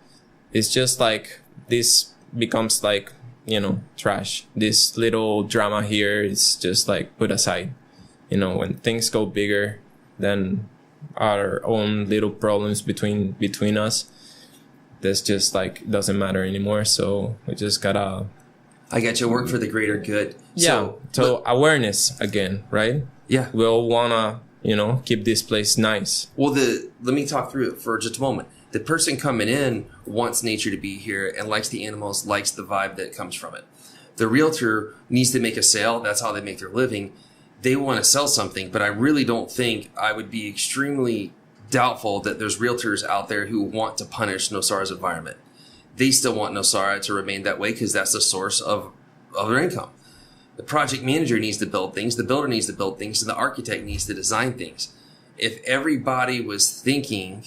[SPEAKER 1] it's just like this becomes like, you know, trash. This little drama here is just like put aside. You know, when things go bigger than our own little problems between us, this just like doesn't matter anymore. So we just gotta,
[SPEAKER 2] I got you, work for the greater good.
[SPEAKER 1] So awareness again, right?
[SPEAKER 2] Yeah,
[SPEAKER 1] we all wanna, you know, keep this place nice.
[SPEAKER 2] Well, let me talk through it for just a moment. The person coming in wants nature to be here and likes the animals, likes the vibe that comes from it. The realtor needs to make a sale. That's how they make their living. They want to sell something, but I really don't think, I would be extremely doubtful that there's realtors out there who want to punish Nosara's environment. They still want Nosara to remain that way because that's the source of their income. The project manager needs to build things, the builder needs to build things, and the architect needs to design things. If everybody was thinking,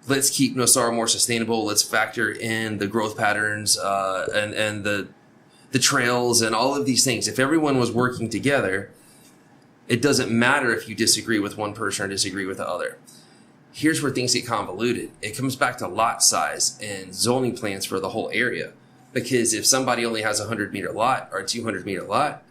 [SPEAKER 2] let's keep Nosara more sustainable, let's factor in the growth patterns and the trails and all of these things. If everyone was working together, it doesn't matter if you disagree with one person or disagree with the other. Here's where things get convoluted. It comes back to lot size and zoning plans for the whole area. Because if somebody only has a 100-meter lot or a 200-meter lot,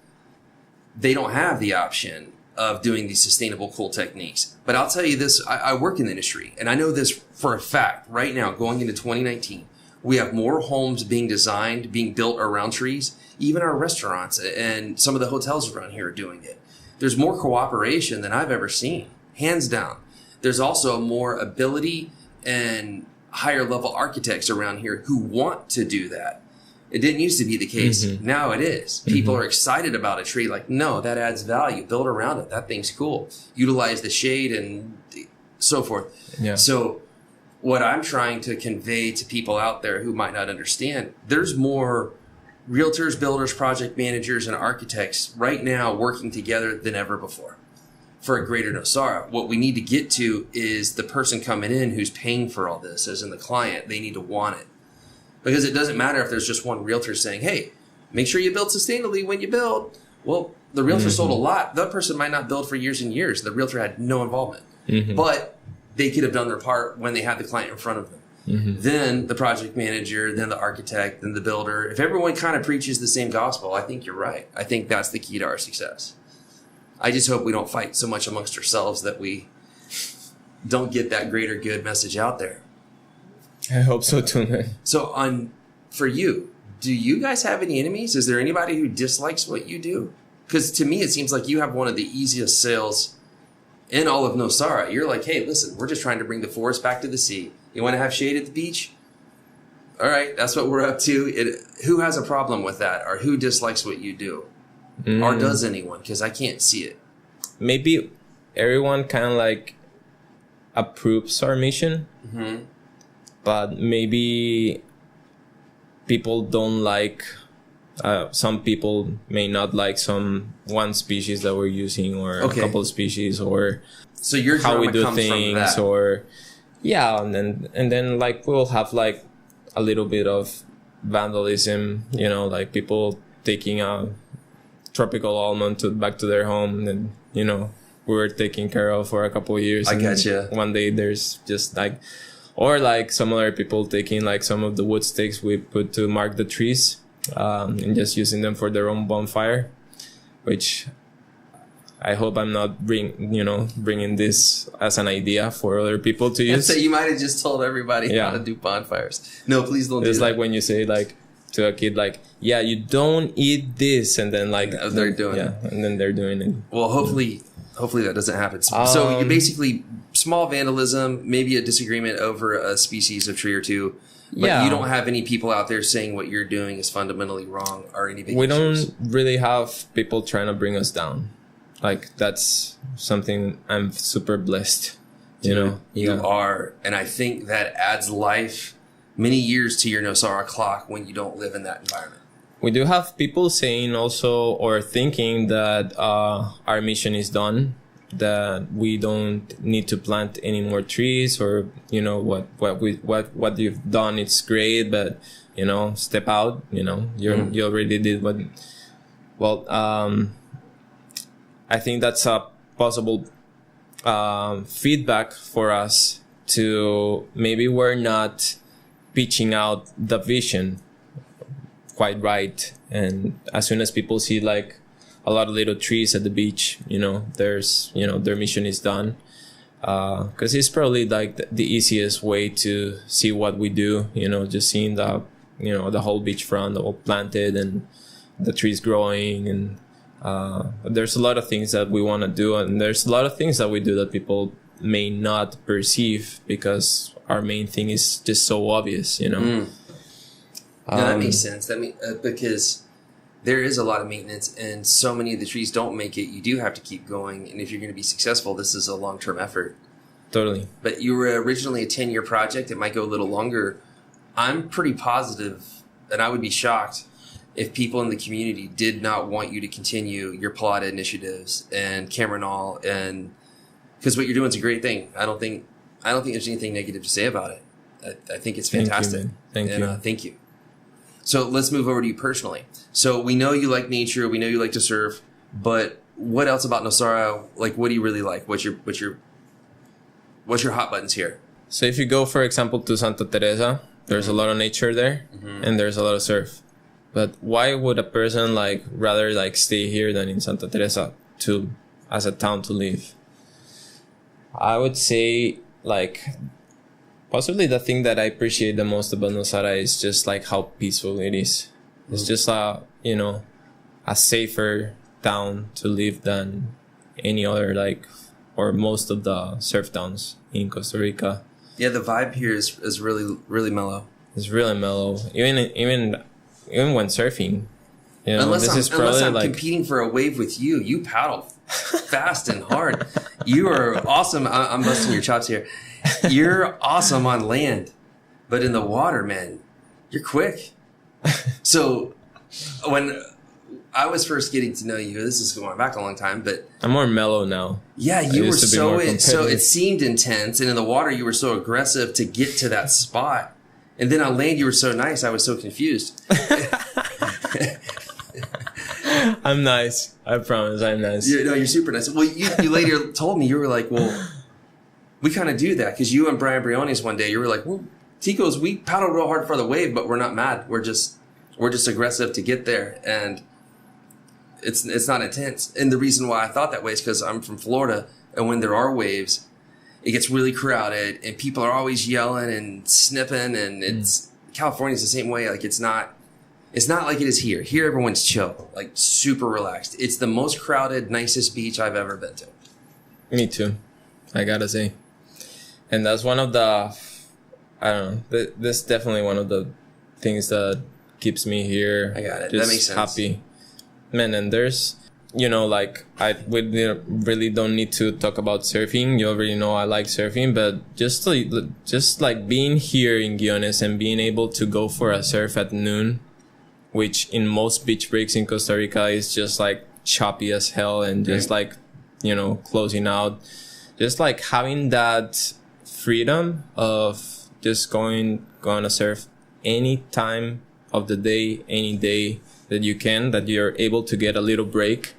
[SPEAKER 2] they don't have the option of doing these sustainable, cool techniques. But I'll tell you this, I work in the industry, and I know this for a fact. Right now, going into 2019, we have more homes being designed, being built around trees. Even our restaurants and some of the hotels around here are doing it. There's more cooperation than I've ever seen, hands down. There's also more ability and higher level architects around here who want to do that. It didn't used to be the case. Mm-hmm. Now it is. People are excited about a tree. Like, no, that adds value. Build around it. That thing's cool. Utilize the shade and so forth. Yeah. So what I'm trying to convey to people out there who might not understand, there's more realtors, builders, project managers, and architects right now working together than ever before for a greater Nosara. What we need to get to is the person coming in who's paying for all this, as in the client. They need to want it. Because it doesn't matter if there's just one realtor saying, hey, make sure you build sustainably when you build. Well, the realtor sold a lot. That person might not build for years and years. The realtor had no involvement. But they could have done their part when they had the client in front of them. Then the project manager, then the architect, then the builder. If everyone kind of preaches the same gospel, I think you're right. I think that's the key to our success. I just hope we don't fight so much amongst ourselves that we don't get that greater good message out there.
[SPEAKER 1] I hope so too, man.
[SPEAKER 2] So for you, do you guys have any enemies? Is there anybody who dislikes what you do? Because to me, it seems like you have one of the easiest sales in all of Nosara. You're like, hey, listen, we're just trying to bring the forest back to the sea. You want to have shade at the beach? All right, that's what we're up to. Who has a problem with that? Or who dislikes what you do? Or does anyone? Because I can't see it.
[SPEAKER 1] Maybe everyone kind of like approves our mission. But maybe people don't like, some people may not like one species that we're using, or a couple of species, or
[SPEAKER 2] so your
[SPEAKER 1] how we do
[SPEAKER 2] comes
[SPEAKER 1] things, or and then like we'll have like a little bit of vandalism, you know, like people taking a tropical almond back to their home, and you know, we were taken care of for a couple of years.
[SPEAKER 2] I gotcha.
[SPEAKER 1] One day there's just like, or like some other people taking like some of the wood sticks we put to mark the trees, and just using them for their own bonfire, which I hope I'm not bringing this as an idea for other people to use.
[SPEAKER 2] So you might have just told everybody how to do bonfires. No, please don't do that.
[SPEAKER 1] It's like when you say like to a kid, like, yeah, you don't eat this, and then like
[SPEAKER 2] they're doing it.
[SPEAKER 1] And then they're doing it.
[SPEAKER 2] Well, hopefully that doesn't happen. So you basically, small vandalism, maybe a disagreement over a species of tree or two. But you don't have any people out there saying what you're doing is fundamentally wrong or any big issues.
[SPEAKER 1] Don't really have people trying to bring us down. Like, that's something I'm super blessed. You know?
[SPEAKER 2] You are. And I think that adds life, many years to your Nosara clock when you don't live in that environment.
[SPEAKER 1] We do have people saying also, or thinking that our mission is done, that we don't need to plant any more trees, or, you know, what you've done, it's great, but, you know, step out, you know, you already did what, I think that's a possible feedback for us to maybe we're not pitching out the vision quite right. And as soon as people see like a lot of little trees at the beach, you know, there's, you know, their mission is done. Cause it's probably like the easiest way to see what we do, you know, just seeing the, you know, the whole beachfront all planted and the trees growing, and there's a lot of things that we want to do, and there's a lot of things that we do that people may not perceive because our main thing is just so obvious, you know.
[SPEAKER 2] No, that makes sense. Because there is a lot of maintenance, and so many of the trees don't make it. You do have to keep going, and if you're going to be successful, this is a long-term effort.
[SPEAKER 1] Totally. But
[SPEAKER 2] you were originally a 10-year project. It might go a little longer. I'm pretty positive, and I would be shocked if people in the community did not want you to continue your Plata initiatives and Cameronall, and because what you're doing is a great thing. I don't think there's anything negative to say about it. I think it's fantastic.
[SPEAKER 1] Thank you.
[SPEAKER 2] Thank you. So let's move over to you personally. So we know you like nature. We know you like to surf. But what else about Nosara? Like, what do you really like? What's your hot buttons here?
[SPEAKER 1] So if you go, for example, to Santa Teresa, there's a lot of nature there, and there's a lot of surf. But why would a person like rather like stay here than in Santa Teresa as a town to live? I would say like possibly the thing that I appreciate the most about Nosara is just like how peaceful it is. It's just a safer town to live than any other, like, or most of the surf towns in Costa Rica.
[SPEAKER 2] Yeah, the vibe here is really, really mellow.
[SPEAKER 1] It's really mellow. Even when surfing, you know,
[SPEAKER 2] unless I'm competing for a wave with you, you paddle fast and hard. You are awesome. I'm busting your chops here. You're awesome on land, but in the water, man, you're quick. So when I was first getting to know you, this is going back a long time, but
[SPEAKER 1] I'm more mellow now.
[SPEAKER 2] Yeah, you were so it seemed intense, and in the water you were so aggressive to get to that spot. And then on land, you were so nice. I was so confused.
[SPEAKER 1] I'm nice. I promise I'm nice.
[SPEAKER 2] You're super nice. Well, you later told me, you were like, well, we kind of do that. Because you and BarriGuiones one day, you were like, well, Ticos, we paddle real hard for the wave, but we're not mad. We're just aggressive to get there. And it's not intense. And the reason why I thought that way is because I'm from Florida. And when there are waves, it gets really crowded and people are always yelling and snipping, and California's the same way. Like it's not like it is here. Here everyone's chill, like super relaxed. It's the most crowded, nicest beach I've ever been to.
[SPEAKER 1] Me too, I gotta say. And that's one of the, I don't know, that's definitely one of the things that keeps me here.
[SPEAKER 2] I got it.
[SPEAKER 1] Just
[SPEAKER 2] that makes sense.
[SPEAKER 1] Happy. Man, and there's you know, like we really don't need to talk about surfing. You already know I like surfing, but just like being here in Guiones and being able to go for a surf at noon, which in most beach breaks in Costa Rica is just like choppy as hell and just like, you know, closing out. Just like having that freedom of just going to surf any time of the day, any day that you can, that you're able to get a little break.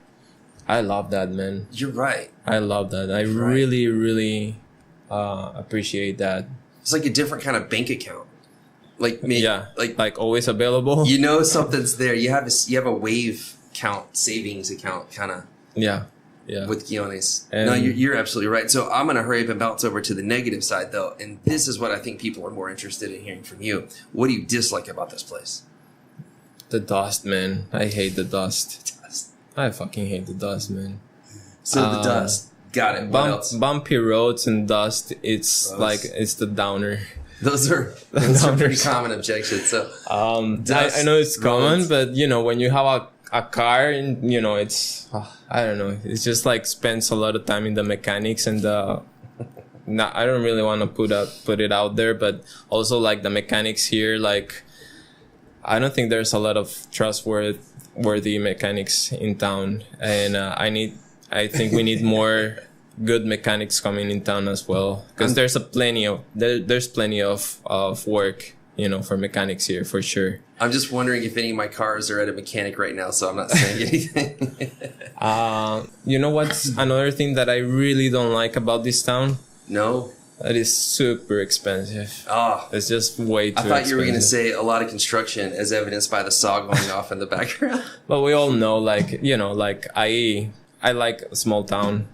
[SPEAKER 1] I love that, man.
[SPEAKER 2] You're right.
[SPEAKER 1] I love that. I really, really appreciate that.
[SPEAKER 2] It's like a different kind of bank account. Like me,
[SPEAKER 1] yeah, like always available.
[SPEAKER 2] You know, something's there. You have a wave count savings account kind of.
[SPEAKER 1] Yeah.
[SPEAKER 2] With Guiones. No, you're absolutely right. So I'm going to hurry up and bounce over to the negative side, though. And this is what I think people are more interested in hearing from you. What do you dislike about this place?
[SPEAKER 1] The dust, man. I hate the dust. I fucking hate the dust, man.
[SPEAKER 2] So the dust. Got it. What else?
[SPEAKER 1] Bumpy roads and dust. It's it's the downer.
[SPEAKER 2] Those are pretty common objections. So
[SPEAKER 1] I know it's common, but you know, when you have a car and you know, it's I don't know. It's just like spends a lot of time in the mechanics and I don't really want to put it out there, but also like the mechanics here, like I don't think there's a lot of trustworthy mechanics in town, and I think we need more good mechanics coming in town as well, because there's plenty of work, you know, for mechanics here for sure.
[SPEAKER 2] I'm just wondering if any of my cars are at a mechanic right now, so I'm not saying anything.
[SPEAKER 1] You know what's another thing that I really don't like about this town?
[SPEAKER 2] No.
[SPEAKER 1] That is super expensive. Oh, it's just way too expensive.
[SPEAKER 2] I thought you were going to say a lot of construction, as evidenced by the saw going off in the background.
[SPEAKER 1] But we all know, like, you know, like I like a small town.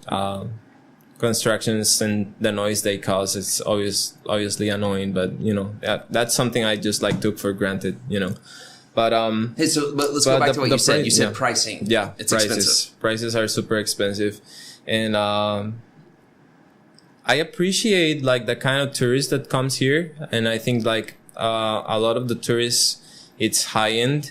[SPEAKER 1] Constructions and the noise they cause, it's obviously annoying, but you know, that's something I just like took for granted, you know. But
[SPEAKER 2] let's go back to what you said. You said pricing.
[SPEAKER 1] Yeah,
[SPEAKER 2] it's expensive.
[SPEAKER 1] Prices are super expensive, and I appreciate like the kind of tourist that comes here, and I think like a lot of the tourists, it's high end,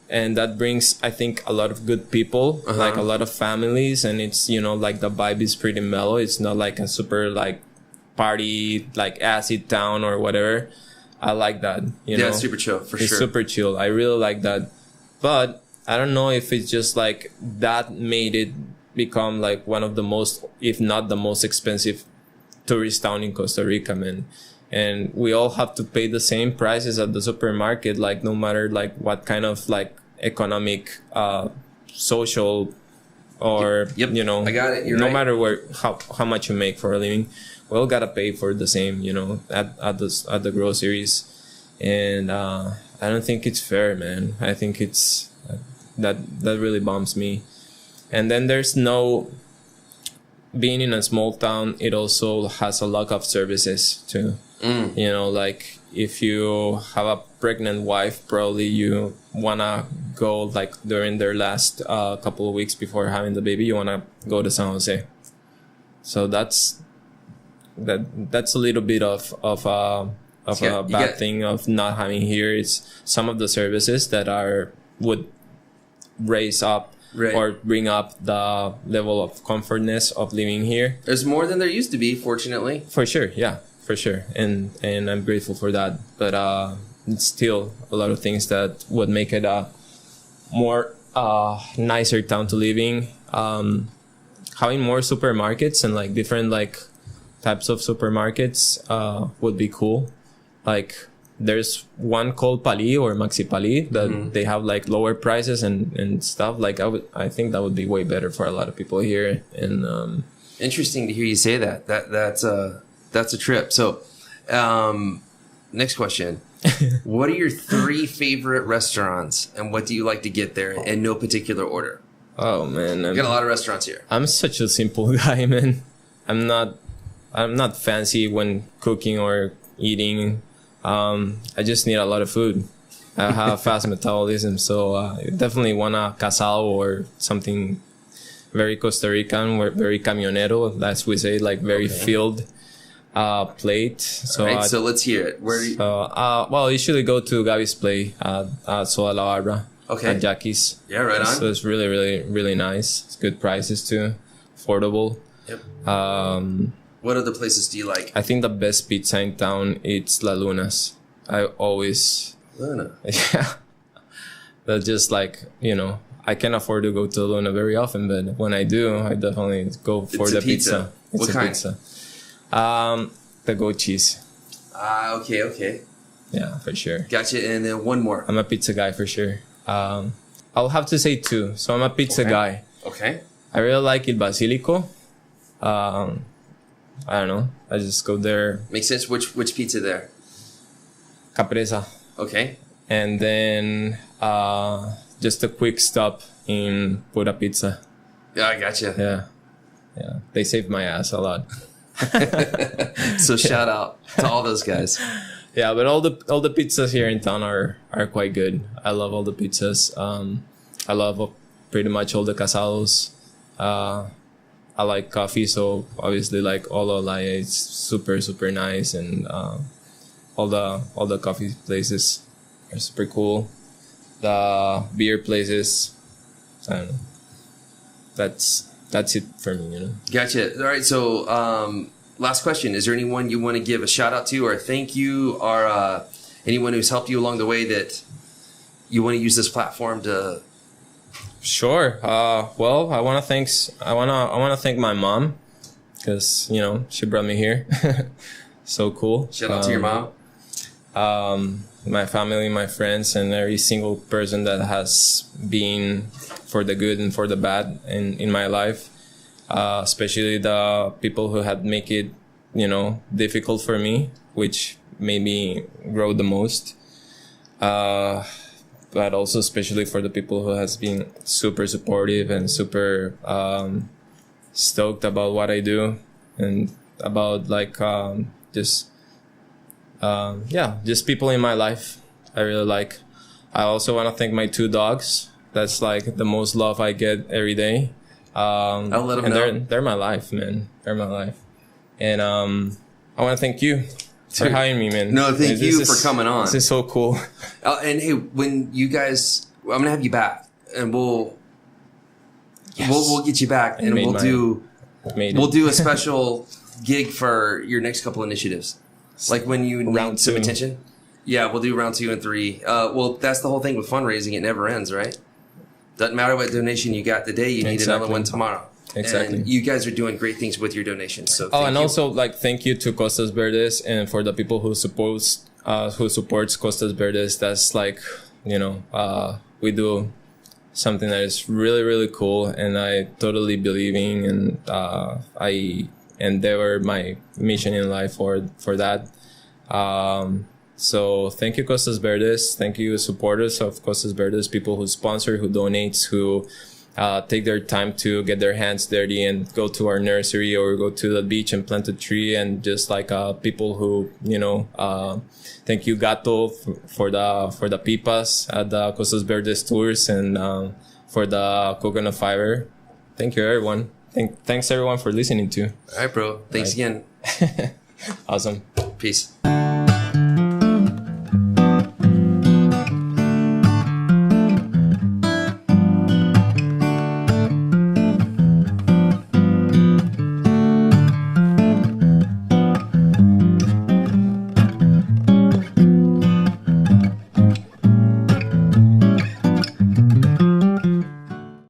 [SPEAKER 1] and that brings, I think, a lot of good people, like a lot of families, and it's, you know, like the vibe is pretty mellow. It's not like a super like party, like acid town or whatever. I like that, you know.
[SPEAKER 2] Yeah, super chill, for sure.
[SPEAKER 1] It's super chill. I really like that. But I don't know if it's just like that made it become like one of the most, if not the most expensive tourist town in Costa Rica, man. And we all have to pay the same prices at the supermarket, like no matter like what kind of like economic, social, or you know,
[SPEAKER 2] I got it. You're
[SPEAKER 1] no
[SPEAKER 2] right.
[SPEAKER 1] matter how much you make for a living, we all gotta pay for the same, you know, at the groceries. And I don't think it's fair, man. I think it's that really bums me. And then there's no. Being in a small town, it also has a lot of services too. You know, like if you have a pregnant wife, probably you wanna go like during their last couple of weeks before having the baby, you wanna go to San Jose. So that's a little bit of a bad thing of not having here. It's some of the services that would raise up. Right. Or bring up the level of comfortness of living here.
[SPEAKER 2] There's more than there used to be, fortunately.
[SPEAKER 1] For sure, yeah, for sure, and I'm grateful for that. But it's still a lot of things that would make it a more nicer town to live in. Having more supermarkets and like different like types of supermarkets would be cool. Like there's one called Pali or Maxi Pali that they have like lower prices and stuff. Like I think that would be way better for a lot of people here. And
[SPEAKER 2] interesting to hear you say that. That's a trip. So next question. What are your 3 favorite restaurants, and what do you like to get there in no particular order?
[SPEAKER 1] Oh man,
[SPEAKER 2] we got a lot of restaurants here.
[SPEAKER 1] I'm such a simple guy, man. I'm not fancy when cooking or eating. I just need a lot of food. I have fast metabolism, so definitely want a casal or something very Costa Rican, very camionero, as we say, like very filled plate. So,
[SPEAKER 2] right, so let's hear it. Where do you...
[SPEAKER 1] well, I usually go to Gaby's Play at Soda La Barra.
[SPEAKER 2] Okay.
[SPEAKER 1] At Jackie's.
[SPEAKER 2] Yeah, right on.
[SPEAKER 1] So it's really, really, really nice. It's good prices too. Affordable.
[SPEAKER 2] Yep.
[SPEAKER 1] What
[SPEAKER 2] other places do you like?
[SPEAKER 1] I think the best pizza in town it's La Luna's. I always...
[SPEAKER 2] Luna.
[SPEAKER 1] Yeah. That's just like, I can't afford to go to Luna very often, but when I do, I definitely go for the pizza. It's
[SPEAKER 2] what
[SPEAKER 1] a
[SPEAKER 2] kind?
[SPEAKER 1] Pizza. The goat cheese.
[SPEAKER 2] Okay.
[SPEAKER 1] Yeah, for sure.
[SPEAKER 2] Gotcha. And then one more.
[SPEAKER 1] I'm a pizza guy for sure. I'll have to say 2. So I'm a pizza guy.
[SPEAKER 2] Okay.
[SPEAKER 1] I really like Il Basilico. I don't know. I just go there.
[SPEAKER 2] Makes sense. Which pizza there?
[SPEAKER 1] Capresa.
[SPEAKER 2] Okay.
[SPEAKER 1] And then just a quick stop in Pura Pizza.
[SPEAKER 2] Yeah, I gotcha.
[SPEAKER 1] Yeah. They saved my ass a lot.
[SPEAKER 2] So shout out to all those guys.
[SPEAKER 1] Yeah, but all the pizzas here in town are quite good. I love all the pizzas. I love pretty much all the casados. I like coffee, so obviously like Olo Laie, it's super, super nice, and all the coffee places are super cool. The beer places, I don't know. That's it for me,
[SPEAKER 2] Gotcha. All right, so last question. Is there anyone you want to give a shout out to or a thank you, or anyone who's helped you along the way that you want to use this platform to?
[SPEAKER 1] Sure. Well, I want to thank my mom because she brought me here. So cool.
[SPEAKER 2] Shout out to your mom.
[SPEAKER 1] My family, my friends, and every single person that has been for the good and for the bad in my life. Especially the people who had make it, difficult for me, which made me grow the most. But also especially for the people who has been super supportive and super stoked about what I do and about just people in my life I really like. I also want to thank my 2 dogs. That's like the most love I get every day.
[SPEAKER 2] I'll let them know.
[SPEAKER 1] They're my life, man. They're my life. And I want to thank you for hiring me, man.
[SPEAKER 2] No, thank you for coming on.
[SPEAKER 1] This is so cool.
[SPEAKER 2] And hey, when you guys, I'm gonna have you back, and we'll get you back, and we'll do a special gig for your next couple initiatives, like when you need some attention. Yeah, we'll do round 2 and 3. Well, that's the whole thing with fundraising; it never ends, right? Doesn't matter what donation you got today; you need another one tomorrow.
[SPEAKER 1] Exactly.
[SPEAKER 2] And you guys are doing great things with your donations. So
[SPEAKER 1] also thank you to Costas Verdes and for the people who supports Costas Verdes. That's like, we do something that is really, really cool, and I totally believe in, and I endeavor my mission in life for that. So thank you, Costas Verdes. Thank you, supporters of Costas Verdes, people who sponsor, who donates, who take their time to get their hands dirty and go to our nursery or go to the beach and plant a tree, and just like people who thank you, Gato, for the pipas at the Costas Verdes tours, and for the coconut fiber. Thank you, everyone. Thanks everyone for listening too.
[SPEAKER 2] All right, bro. Thanks again.
[SPEAKER 1] Awesome.
[SPEAKER 2] Peace.